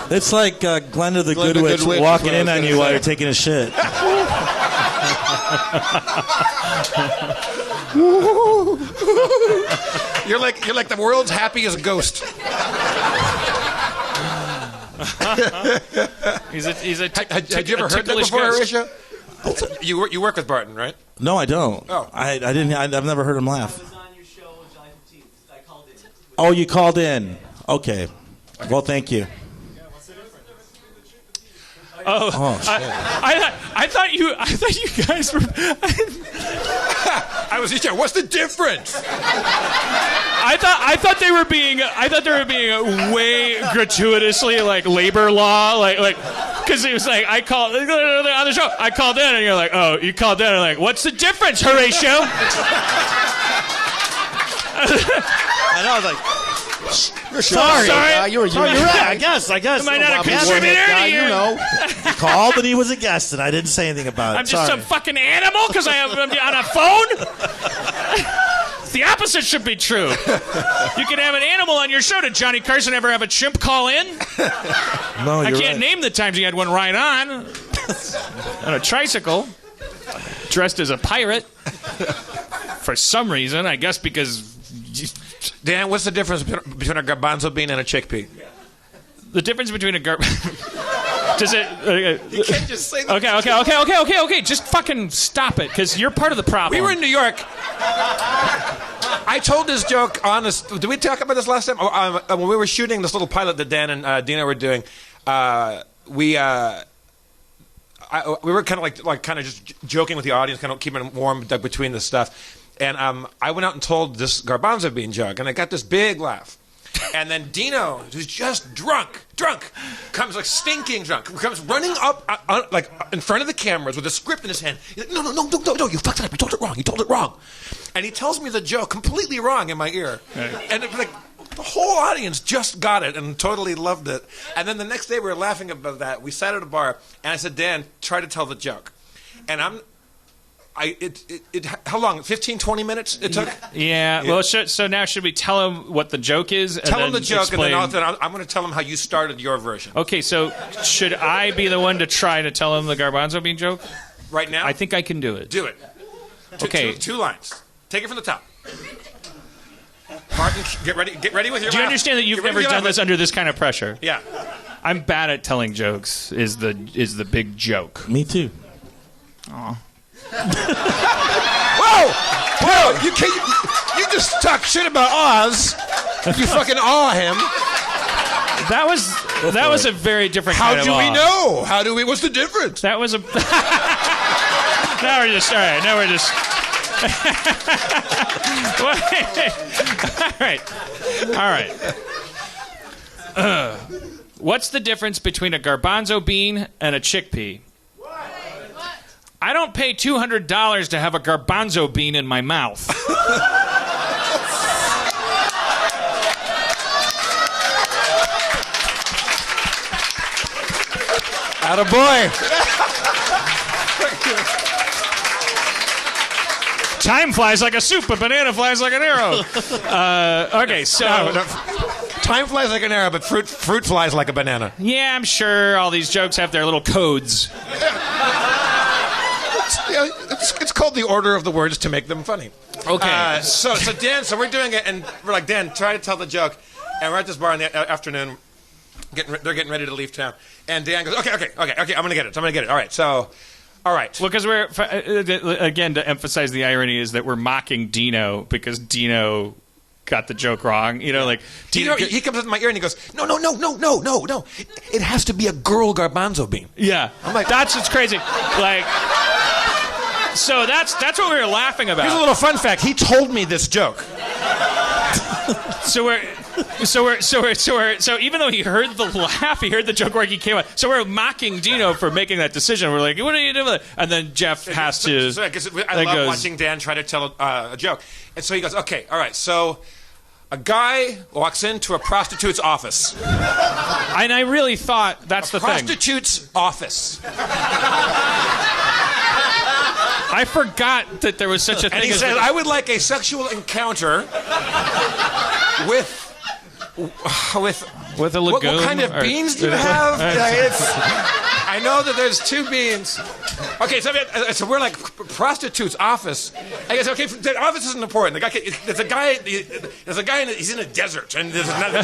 It's like Glenda the Good Witch walking in on you while you're taking a shit. You're like the world's happiest ghost. He's a had you ever heard that before, Horatio? You work with Barton, right? No, I don't. Oh. I didn't. I've never heard him laugh. I was on your show on July 15th. I called in. Oh, you called in. Okay. Well, thank you. Oh, shit. I thought you guys were. I was just what's the difference? I thought they were being way gratuitously like labor law like because it was like I called on the show. I called in and you're like, oh, you called in and like, what's the difference, Horatio? I know. I was like. Sorry. You're right. I guess. Am I not a contributor to you? You know. He called, but he was a guest, and I didn't say anything about it. I'm just some fucking animal because I'm on a phone? The opposite should be true. You can have an animal on your show. Did Johnny Carson ever have a chimp call in? No, I you're can't right. name the times he had one ride on a tricycle, dressed as a pirate. For some reason, I guess because... Dan, what's the difference between a garbanzo bean and a chickpea? The difference between a Does it... You can't just say that. Okay. Just fucking stop it, because you're part of the problem. We were in New York. I told this joke on this. Did we talk about this last time? When we were shooting this little pilot that Dan and Dina were doing, we were kind of just joking with the audience, kind of keeping it warm between the stuff. And I went out and told this garbanzo bean joke, and I got this big laugh. And then Dino, who's just drunk, comes like stinking drunk, comes running up like in front of the cameras with a script in his hand. He's like, no, you fucked it up. You told it wrong. And he tells me the joke completely wrong in my ear. Right. And it was like the whole audience just got it and totally loved it. And then the next day we were laughing about that. We sat at a bar, and I said, Dan, try to tell the joke. And how long? 15, 20 minutes it took? Yeah. Well, so now should we tell him what the joke is? Tell him the joke, explain... and then I'm going to tell him how you started your version. Okay, so should I be the one to try to tell him the garbanzo bean joke? Right now? I think I can do it. Do it. Okay. Two lines. Take it from the top. Martin, get ready with your Do you laugh. understand that you've never done this under this kind of pressure? Yeah. I'm bad at telling jokes, is the big joke. Me too. Aw. Whoa! You just talk shit about Oz. You fucking awe him. That was a very different kind of How do we awe. know? What's the difference? That was a... Now we're just... All right, now we're just... All right. What's the difference between a garbanzo bean and a chickpea? I don't pay $200 to have a garbanzo bean in my mouth. Attaboy. Time flies like a soup, a banana flies like an arrow. Okay, so... Time flies like an arrow, but fruit flies like a banana. Yeah, I'm sure all these jokes have their little codes. It's called the order of the words to make them funny. Okay. So Dan, we're doing it, and we're like, Dan, try to tell the joke. And we're at this bar in the afternoon. They're getting ready to leave town. And Dan goes, okay, I'm going to get it. All right, so... All right. Well, because we're, again, to emphasize the irony is that we're mocking Dino because Dino got the joke wrong. You know, like... Dino, he comes up in my ear and he goes, no. It has to be a girl garbanzo bean. Yeah. I'm like... That's what's crazy. Like... So that's what we were laughing about. Here's a little fun fact. He told me this joke. So even though he heard the laugh, he heard the joke where he came out. So we're mocking Dino for making that decision. We're like, what are you doing with it? And then Jeff has to... I love watching Dan try to tell a joke. And so he goes, okay, all right, so a guy walks into a prostitute's office. And I really thought that's the thing. Prostitute's office. I forgot that there was such a thing. And he says, I would like a sexual encounter with a lagoon. What kind of beans do you have? I know that there's two beans. Okay, so we're like prostitute's office. I guess okay, the office isn't important. There's a guy. He's in a desert, and there's another.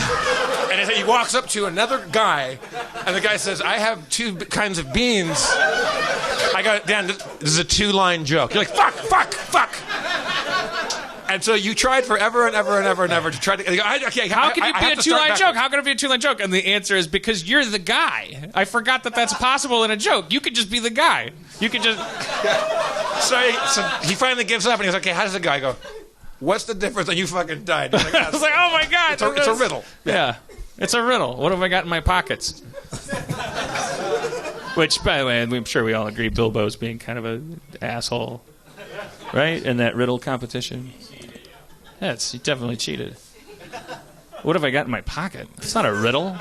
And he walks up to another guy, and the guy says, "I have two kinds of beans." I go, Dan, this is a 2-line joke. You're like, fuck. And so you tried forever and ever to try to... Okay, how can it be a 2-line joke? How can it be a 2-line joke? And the answer is because you're the guy. I forgot that that's possible in a joke. You could just be the guy. You could just... So he finally gives up and he's like, okay, how does the guy go? What's the difference? And you fucking died. Like, I was like, oh my God. It's a riddle. Yeah. It's a riddle. What have I got in my pockets? Which, by the way, I'm sure we all agree Bilbo's being kind of an asshole. Right? In that riddle competition. He definitely cheated. What have I got in my pocket? It's not a riddle.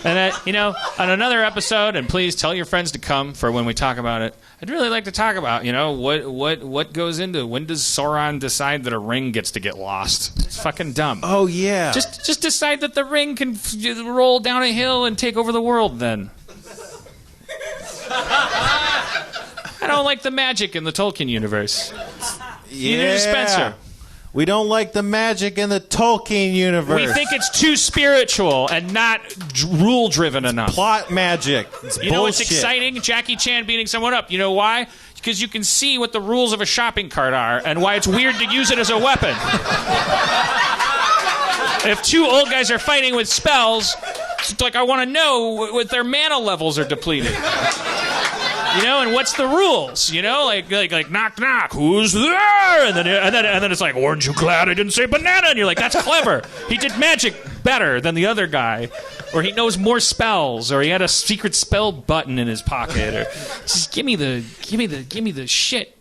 And on another episode, and please tell your friends to come for when we talk about it. I'd really like to talk about, what goes into when does Sauron decide that a ring gets to get lost? It's fucking dumb. Oh yeah. Just decide that the ring can roll down a hill and take over the world. Then. I don't like the magic in the Tolkien universe. Neither does Spencer. We don't like the magic in the Tolkien universe. We think it's too spiritual and not rule-driven enough. Plot magic. It's bullshit. Know what's exciting? Jackie Chan beating someone up. You know why? Because you can see what the rules of a shopping cart are and why it's weird to use it as a weapon. If two old guys are fighting with spells, it's like I want to know what their mana levels are depleted. And what's the rules? Like knock knock, who's there? And then it's like, aren't you glad I didn't say banana? And you're like, that's clever. He did magic better than the other guy, or he knows more spells, or he had a secret spell button in his pocket, or just give me the shit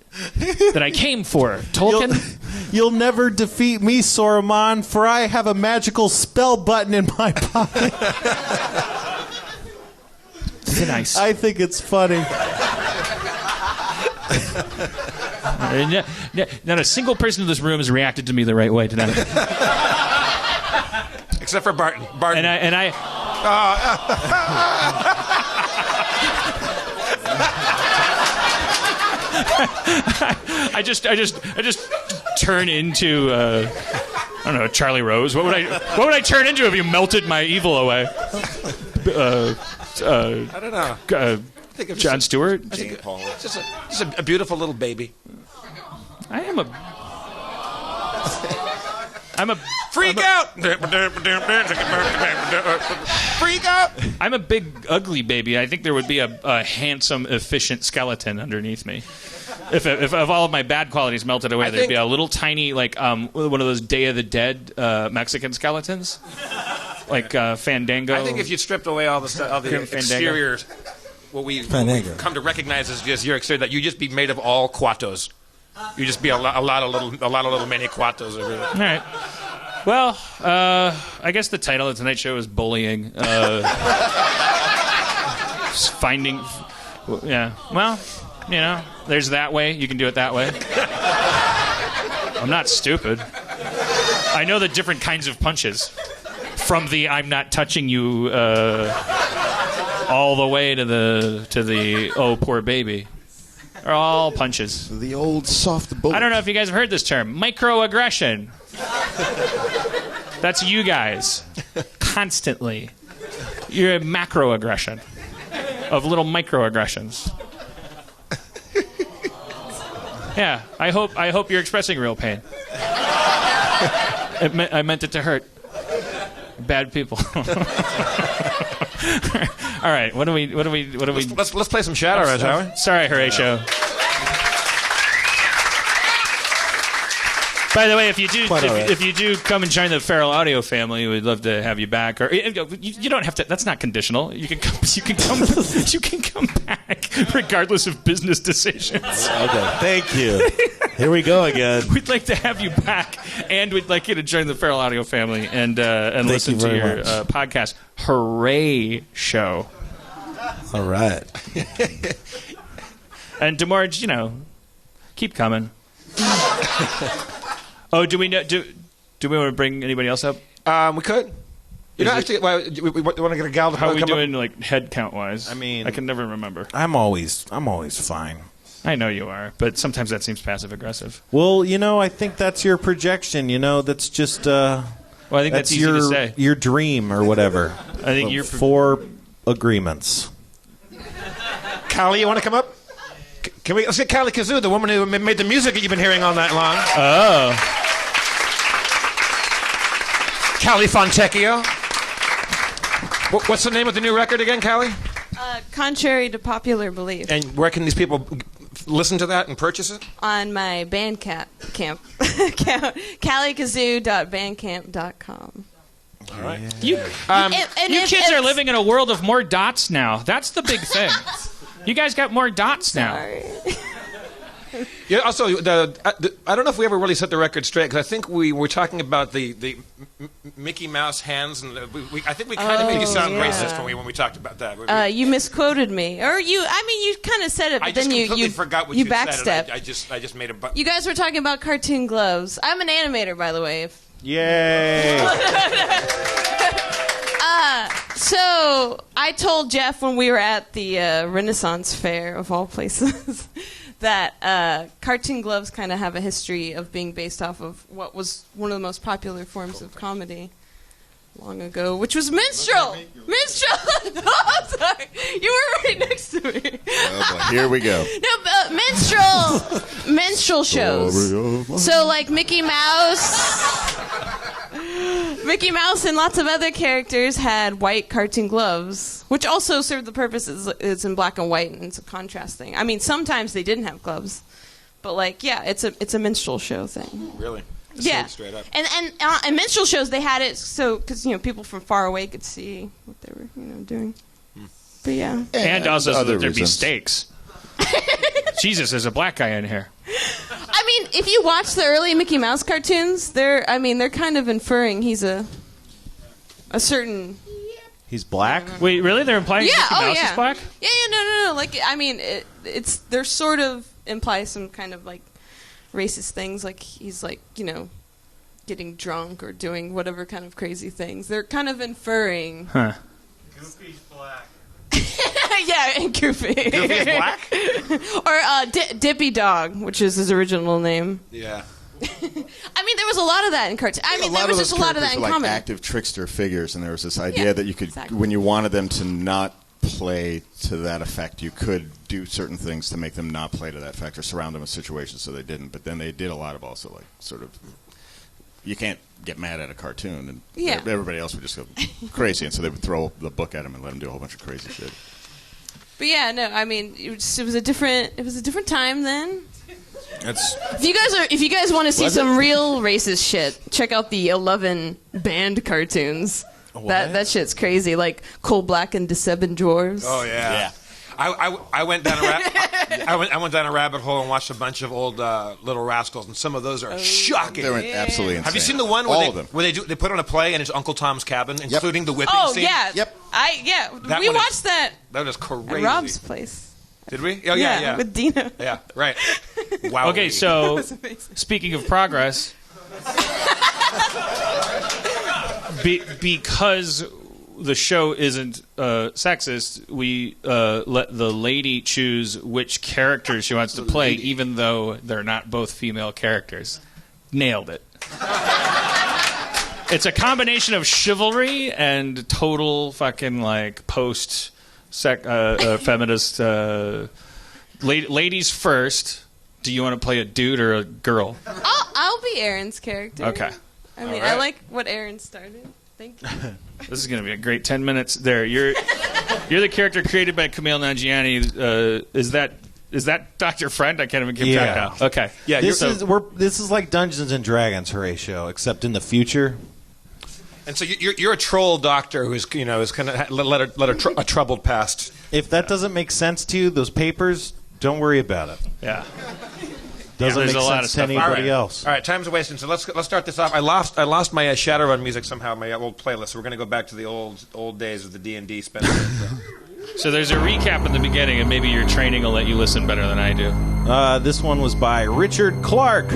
that I came for, Tolkien. You'll never defeat me, Saruman, for I have a magical spell button in my pocket. Nice. I think it's funny. Not a single person in this room has reacted to me the right way tonight. Except for Barton. And I I just turn into I don't know, Charlie Rose. What would I turn into if you melted my evil away? I don't know. Jon Stewart? Just a beautiful little baby. I'm a freak out. Freak out. I'm a big ugly baby. I think there would be a handsome, efficient skeleton underneath me. If all of my bad qualities melted away, there'd be a little tiny, like one of those Day of the Dead Mexican skeletons, like Fandango. I think if you stripped away all the exterior, what we come to recognize as just your exterior, that you just be made of all Quatos. You just be a lot of little mini Quatos over there. All right. Well, I guess the title of tonight's show is bullying. Finding, yeah. Well, there's that way. You can do it that way. I'm not stupid. I know the different kinds of punches. From the I'm not touching you all the way to the oh poor baby. They're all punches. The old soft bullet. I don't know if you guys have heard this term. Microaggression. That's you guys. Constantly. You're a macroaggression of little microaggressions. Yeah, I hope you're expressing real pain. I meant it to hurt. Bad people. All right, what do we? Let's play some Shadow, shall we? Sorry, Horatio. By the way, if you do come and join the Feral Audio family, we'd love to have you back. Or you don't have to. That's not conditional. You can come. You can come back, regardless of business decisions. Okay, thank you. Here we go again. We'd like to have you back, and we'd like you to join the Feral Audio family and listen to your podcast, Hooray Show. All right. And DeMorge, keep coming. Oh, do we want to bring anybody else up? We could. Actually, we want to get a gal to How are we doing, like, head count wise? I mean, I can never remember. I'm always fine. I know you are, but sometimes that seems passive aggressive. Well, I think that's your projection. That's just. Well, I think that's easy to say. Your dream or whatever. I think you're 4 agreements. Callie, you want to come up? Let's get Callie Kazoo, the woman who made the music that you've been hearing all night long. Oh. Callie Fontecchio. What's the name of the new record again, Callie? Contrary to popular belief. And where can these people listen to that and purchase it? On my Bandcamp account, calliekazoo.bandcamp.com. All right. You kids are living in a world of more dots now. That's the big thing. You guys got more dots now. Sorry. Yeah. Also, I don't know if we ever really set the record straight because I think we were talking about the Mickey Mouse hands, and I think we kind of made you sound racist when we talked about that. You misquoted me, or you kind of said it, but then you forgot what you you backstepped. said. I just made a. You guys were talking about cartoon gloves. I'm an animator, by the way. Yay! So I told Jeff when we were at the Renaissance Fair, of all places, that cartoon gloves kind of have a history of being based off of what was one of the most popular forms of comedy long ago, which was minstrel. Minstrel. Oh, I'm sorry. You were right next to me. Oh, boy. Here we go. No, minstrel shows. So like Mickey Mouse and lots of other characters had white cartoon gloves, which also served the purpose. It's in black and white, and it's a contrast thing. I mean, sometimes they didn't have gloves, but like, yeah, it's a minstrel show thing. Really? Yeah. Straight up. And minstrel shows, they had it so because people from far away could see what they were doing. But yeah. And also so that there'd be reasons. stakes. Jesus, there's a black guy in here. I mean, if you watch the early Mickey Mouse cartoons, they're kind of inferring he's a certain. He's black? Wait, really? They're implying Yeah, Mickey Mouse yeah. is black? Yeah, no. Like, I mean, they're sort of imply some kind of like racist things, like he's like getting drunk or doing whatever kind of crazy things. They're kind of inferring. Huh. Goofy's black. Yeah, and Goofy. Goofy's black? Or Dippy Dog, which is his original name. Yeah. I mean, there was a lot of that in cartoons. I mean, there was just a lot of that in like comedy. active trickster figures, and there was this idea Yeah, that you could, exactly. when you wanted them to not play to that effect, you could do certain things to make them not play to that effect or surround them with situations so they didn't. But then they did a lot of also like sort of, you can't get mad at a cartoon, and Yeah. everybody else would just go crazy, and so they would throw the book at him and let him do a whole bunch of crazy shit. But yeah, no, I mean, it was a different time then. If you guys want to see some real racist shit, check out the 11 band cartoons. That shit's crazy, like Coal Black and the Seven Dwarves. Oh yeah. I went down I went down a rabbit hole and watched a bunch of old Little Rascals, and some of those are shocking. They were absolutely insane. Have you seen the one All of them. where they put on a play and it's Uncle Tom's Cabin, including the whipping Oh scene? yeah. Yep. That We one is- watched that That was at crazy. Rob's place. Did we? Oh yeah. With Dina. Yeah, right. Wow. Okay, so That was amazing. speaking of progress, because the show isn't sexist, we let the lady choose which character she wants to play, even though they're not both female characters. Nailed it. It's a combination of chivalry and total fucking like feminist. Ladies first. Do you want to play a dude or a girl? I'll be Aaron's character. Okay. I mean, I like what Aaron started. Thank you. This is going to be a great 10 minutes. There, you're the character created by Kumail Nanjiani. Is that Dr. Friend? I can't even keep track now. Okay. Yeah, This is like Dungeons and Dragons, Horatio, except in the future. And so you're a troll doctor who's kind of let a troubled past. If that doesn't make sense to you, those papers, don't worry about it. Yeah. Doesn't there's make a lot sense of to stuff. anybody else. All right, time's wasting. So let's start this off. I lost my Shadowrun music somehow, my old playlist. So we're going to go back to the old days of the D&D spend. So there's a recap in the beginning, and maybe your training will let you listen better than I do. This one was by Richard Clark.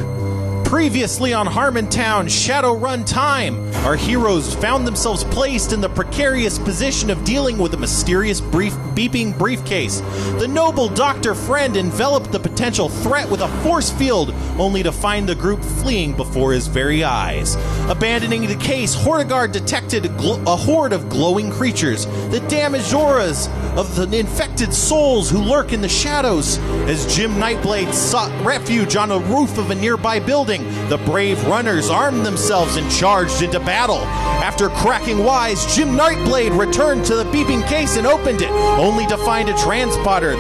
Previously on Harmontown Shadowrun Time, our heroes found themselves placed in the precarious position of dealing with a mysterious beeping briefcase. The noble Dr. Friend enveloped the potential threat with a force field, only to find the group fleeing before his very eyes. Abandoning the case, Hortigard detected a horde of glowing creatures, the damaged auras of the infected souls who lurk in the shadows. As Jim Nightblade sought refuge on a roof of a nearby building, building, the brave runners armed themselves and charged into battle. After cracking wise, Jim Nightblade returned to the beeping case and opened it, only to find a transponder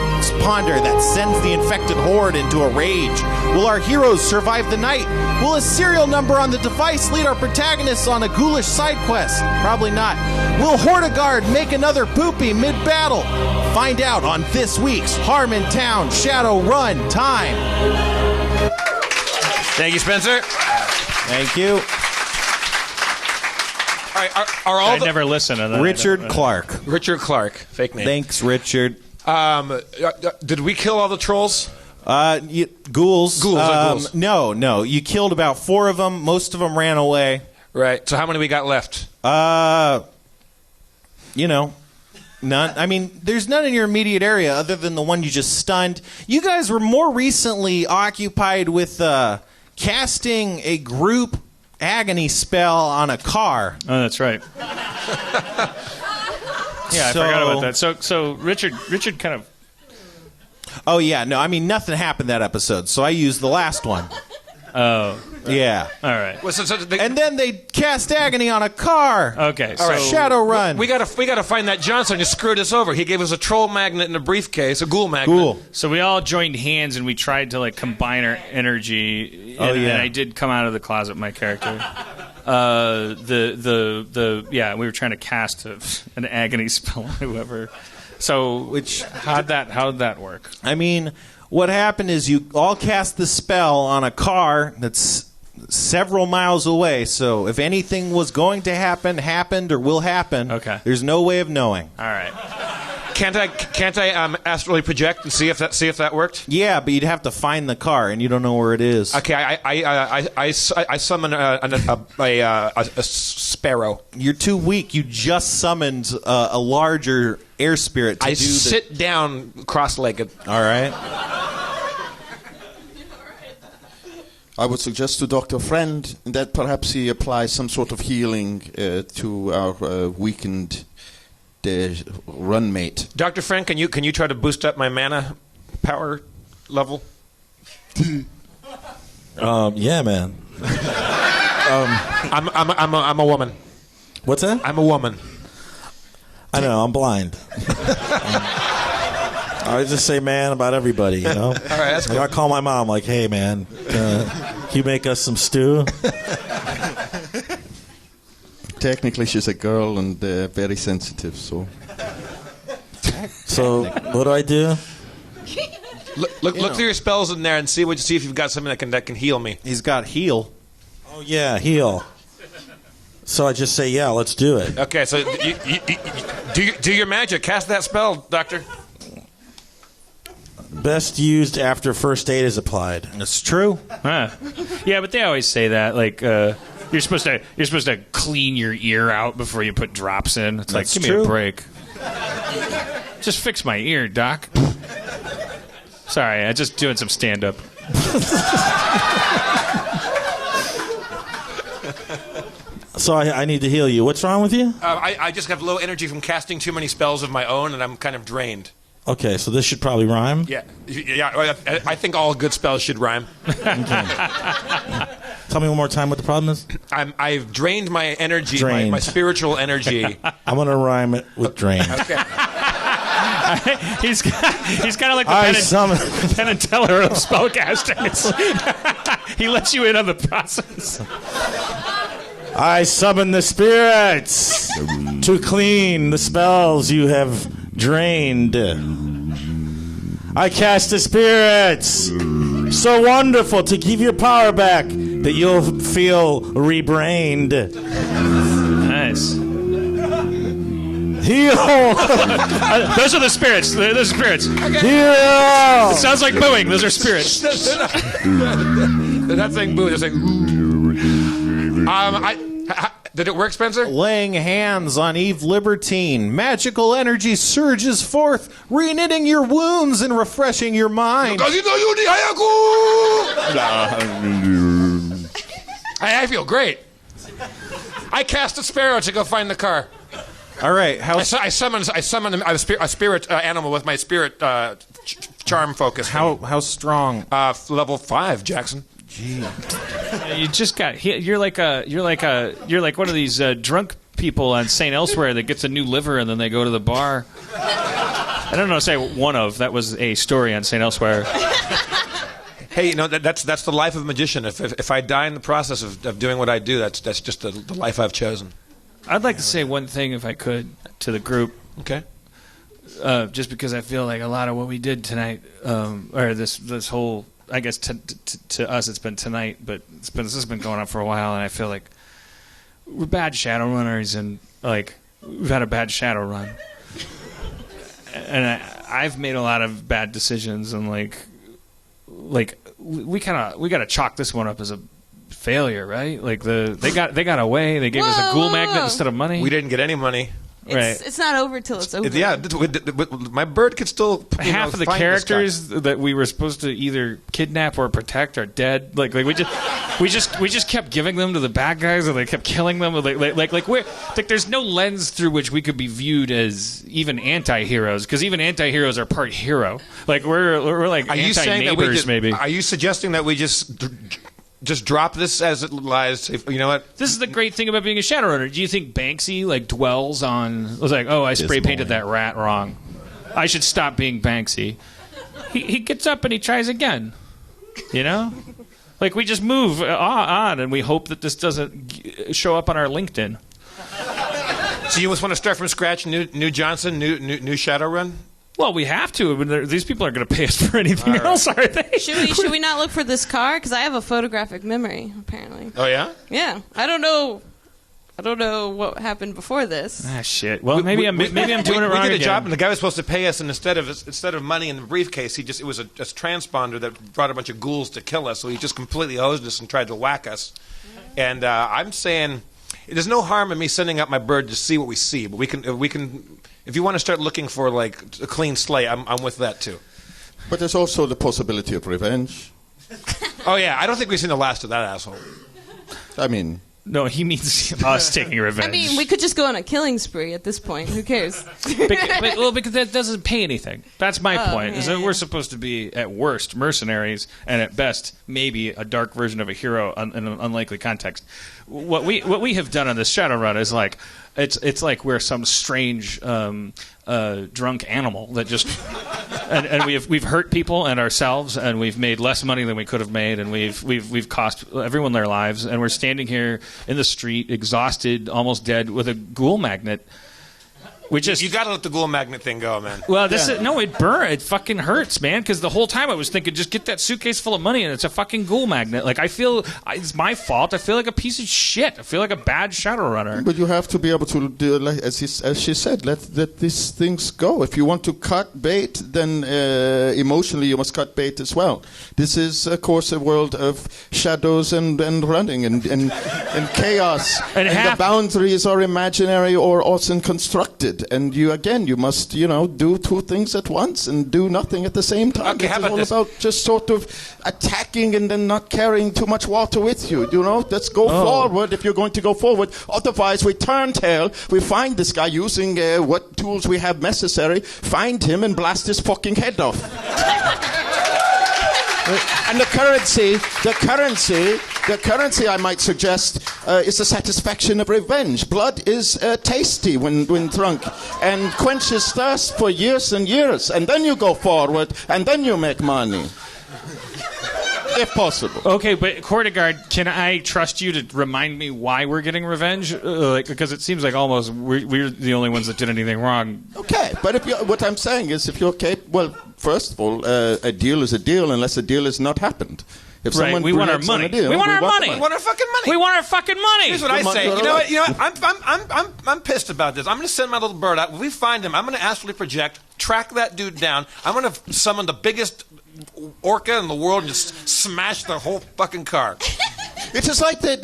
that sends the infected horde into a rage. Will our heroes survive the night? Will a serial number on the device lead our protagonists on a ghoulish side quest? Probably not. Will Hortigard make another poopy mid-battle? Find out on this week's Harmontown Shadow Run Time. Thank you, Spencer. Thank you. All right, are all I never listen to that. Richard Clark. Richard Clark, fake name. Thanks, Richard. Did we kill all the trolls? Ghouls. Ghouls. No. You killed about 4 of them. Most of them ran away. Right. So how many we got left? None. I mean, there's none in your immediate area other than the one you just stunned. You guys were more recently occupied with casting a group agony spell on a car. Oh, that's right. Yeah, I forgot about that. So Richard kind of. Oh yeah, no, I mean nothing happened that episode, so I used the last one. Oh. Yeah. All right. Well, And then they cast agony on a car. Okay. All right. Shadow Run. We gotta find that Johnson who screwed us over. He gave us a troll magnet in a briefcase, a ghoul magnet. Cool. So we all joined hands and we tried to like combine our energy. Oh, yeah. And I did come out of the closet, my character. We were trying to cast an agony spell on whoever. So how'd that work? I mean, what happened is you all cast the spell on a car that's several miles away. So if anything was going to happen, happened, or will happen, okay, there's no way of knowing. All right. Can't I astrally project and see if that worked? Yeah, but you'd have to find the car, and you don't know where it is. Okay, I summon a sparrow. You're too weak. You just summoned a larger air spirit to sit down cross-legged. All right. I would suggest to Dr. Friend that perhaps he applies some sort of healing to our weakened run mate. Dr. Friend, can you try to boost up my mana power level? Yeah, man. I'm a woman. What's that? I'm a woman. I know. I'm blind. I just say man about everybody, you know? All right, that's cool. I call my mom like, hey, man, can you make us some stew? Technically, she's a girl and very sensitive, so... So, what do I do? Look through your spells in there and see if you've got something that can heal me. He's got heal. Oh, yeah, heal. So I just say, yeah, let's do it. Okay, so you do your magic. Cast that spell, Doctor. Best used after first aid is applied. That's true. Huh. Yeah, but they always say that. Like you're supposed to clean your ear out before you put drops in. It's That's like, give true. me a break. Just fix my ear, Doc. Sorry, I'm just doing some stand-up. So I need to heal you. What's wrong with you? I just have low energy from casting too many spells of my own, and I'm kind of drained. Okay, so this should probably rhyme. Yeah. I think all good spells should rhyme. Tell me one more time what the problem is. I've drained my energy, Drained. my spiritual energy. I'm going to rhyme it with drain. Okay. He's kind of like I the summon. Penn and Teller of spellcasting. He lets you in on the process. I summon the spirits to clean the spells you have drained. I cast the spirits so wonderful to give your power back that you'll feel rebrained. Nice. Heal! Those are the spirits. Those are spirits. Heal! It sounds like booing. Those are spirits. They're not saying boo. They're saying ooh. Did it work, Spencer? Laying hands on Eve Libertine, magical energy surges forth, reknitting your wounds and refreshing your mind. I feel great. I cast a sparrow to go find the car. All right, I summon a spirit animal with my spirit charm focus. How strong? Level 5, Jackson. Gee. You just got. You're like one of these drunk people on St. Elsewhere that gets a new liver and then they go to the bar. I don't know. Say one of that was a story on St. Elsewhere. Hey, that's the life of a magician. If I die in the process of doing what I do, that's just the life I've chosen. I'd like to say one thing, if I could, to the group. Okay. Just because I feel like a lot of what we did tonight, or this whole, I guess to us it's been tonight, but this has been going on for a while, and I feel like we're bad shadow runners, and like we've had a bad shadow run, and I've made a lot of bad decisions, and like we got to chalk this one up as a failure, right? Like they got away. They gave us a ghoul magnet instead of money. We didn't get any money. It's not over till it's over. Yeah, my bird could still. Half of the characters that we were supposed to either kidnap or protect are dead. Like we just kept giving them to the bad guys, or they kept killing them. Like there's no lens through which we could be viewed as even anti-heroes, because even anti-heroes are part hero. Like we're like anti-neighbors, maybe. Are you suggesting that we just drop this as it lies? You know what? This is the great thing about being a Shadowrunner. Do you think Banksy dwells on? Was like, oh, I spray painted that rat wrong. I should stop being Banksy. He gets up and he tries again. You know, like we just move on and we hope that this doesn't show up on our LinkedIn. So you just want to start from scratch, new Johnson, new Shadowrun? Well, we have to. These people aren't going to pay us for anything else, are they? Should we not look for this car? Because I have a photographic memory, apparently. Oh, yeah? Yeah. I don't know what happened before this. Ah, shit. Well, maybe I'm doing it wrong. We did a again. job, and the guy was supposed to pay us, and instead of money in the briefcase, it was a transponder that brought a bunch of ghouls to kill us. So he just completely hosed us and tried to whack us. And I'm saying there's no harm in me sending out my bird to see what we see, but we can. If you want to start looking for like a clean slate, I'm with that too. But there's also the possibility of revenge. Oh yeah, I don't think we've seen the last of that asshole. I mean, no, he means us taking revenge. I mean, we could just go on a killing spree at this point. Who cares? because that doesn't pay anything. That's my point. Yeah, is that we're supposed to be at worst mercenaries, and at best maybe a dark version of a hero in an unlikely context. What we have done on this Shadowrun is like. It's like we're some strange drunk animal that just and we've hurt people and ourselves, and we've made less money than we could have made, and we've cost everyone their lives, and we're standing here in the street exhausted, almost dead, with a ghoul magnet. You got to let the ghoul magnet thing go, man. Well, it burns. It fucking hurts, man. Because the whole time I was thinking, just get that suitcase full of money, and it's a fucking ghoul magnet. Like I feel it's my fault. I feel like a piece of shit. I feel like a bad Shadowrunner. But you have to be able to do, like, as she said, let these things go. If you want to cut bait, then emotionally you must cut bait as well. This is, of course, a world of shadows and running and chaos. And the boundaries are imaginary or also constructed. And you must, do two things at once and do nothing at the same time. Okay, it's all about just sort of attacking and then not carrying too much water with you. Let's go forward if you're going to go forward. Otherwise, we turn tail. We find this guy using what tools we have necessary. Find him and blast his fucking head off. And the currency, I might suggest, is the satisfaction of revenge. Blood is tasty when drunk and quenches thirst for years and years. And then you go forward, and then you make money. If possible. Okay, but Hordegard, can I trust you to remind me why we're getting revenge? Because it seems like almost we're the only ones that did anything wrong. Okay, but what I'm saying is, if you're capable, well, first of all, a deal is a deal unless a deal has not happened. If right, we want our money. We want our money. We want our fucking money. We want our fucking money. Here's what I say. You know what? I'm pissed about this. I'm going to send my little bird out. When we find him, I'm going to astrally project, track that dude down. I'm going to summon the biggest orca in the world and just smash the whole fucking car. It is like the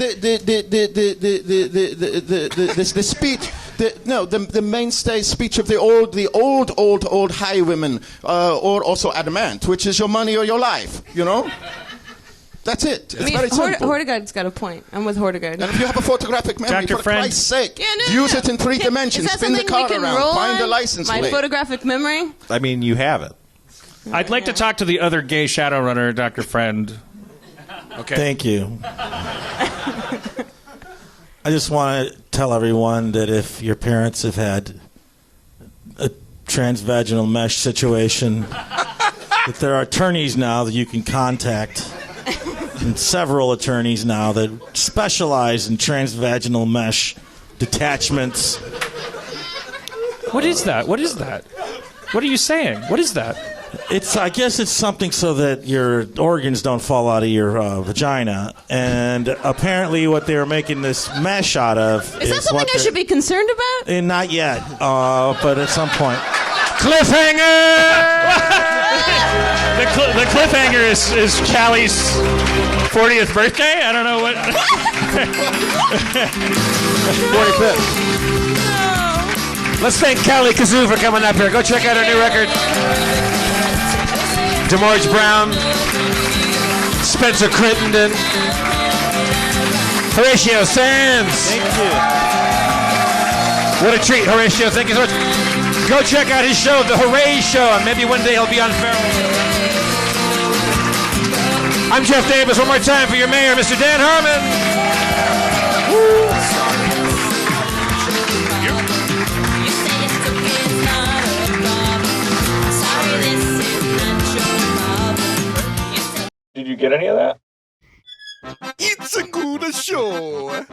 speech. The mainstay speech of the old high women, or also adamant, which is your money or your life. That's it. It's very simple. Hordegard's got a point. I'm with Hordegard. And if you have a photographic memory, for Christ's sake, use it in 3 dimensions. Spin the car around. Find a license plate. My photographic memory? I mean, you have it. I'd like to talk to the other gay Shadowrunner, Dr. Friend. Okay. Thank you. I just want to tell everyone that if your parents have had a transvaginal mesh situation, that there are attorneys now that you can contact, and several attorneys now that specialize in transvaginal mesh detachments. What is that? What is that? What are you saying? What is that? I guess it's something so that your organs don't fall out of your vagina. And apparently what they were making this mesh out of Is that something I should be concerned about? Not yet, but at some point. Cliffhanger! the cliffhanger is Callie's 40th birthday? I don't know what. 45th. Let's thank Callie Kazoo for coming up here. Go check out her new record. DeMorge Brown, Spencer Crittenden, Horatio Sanz. Thank you. What a treat, Horatio. Thank you so much. Go check out his show, The Hooray Show, and maybe one day he'll be on Feral. I'm Jeff Davis. One more time for your mayor, Mr. Dan Harmon. Woo. Did you get any of that? It's a good show.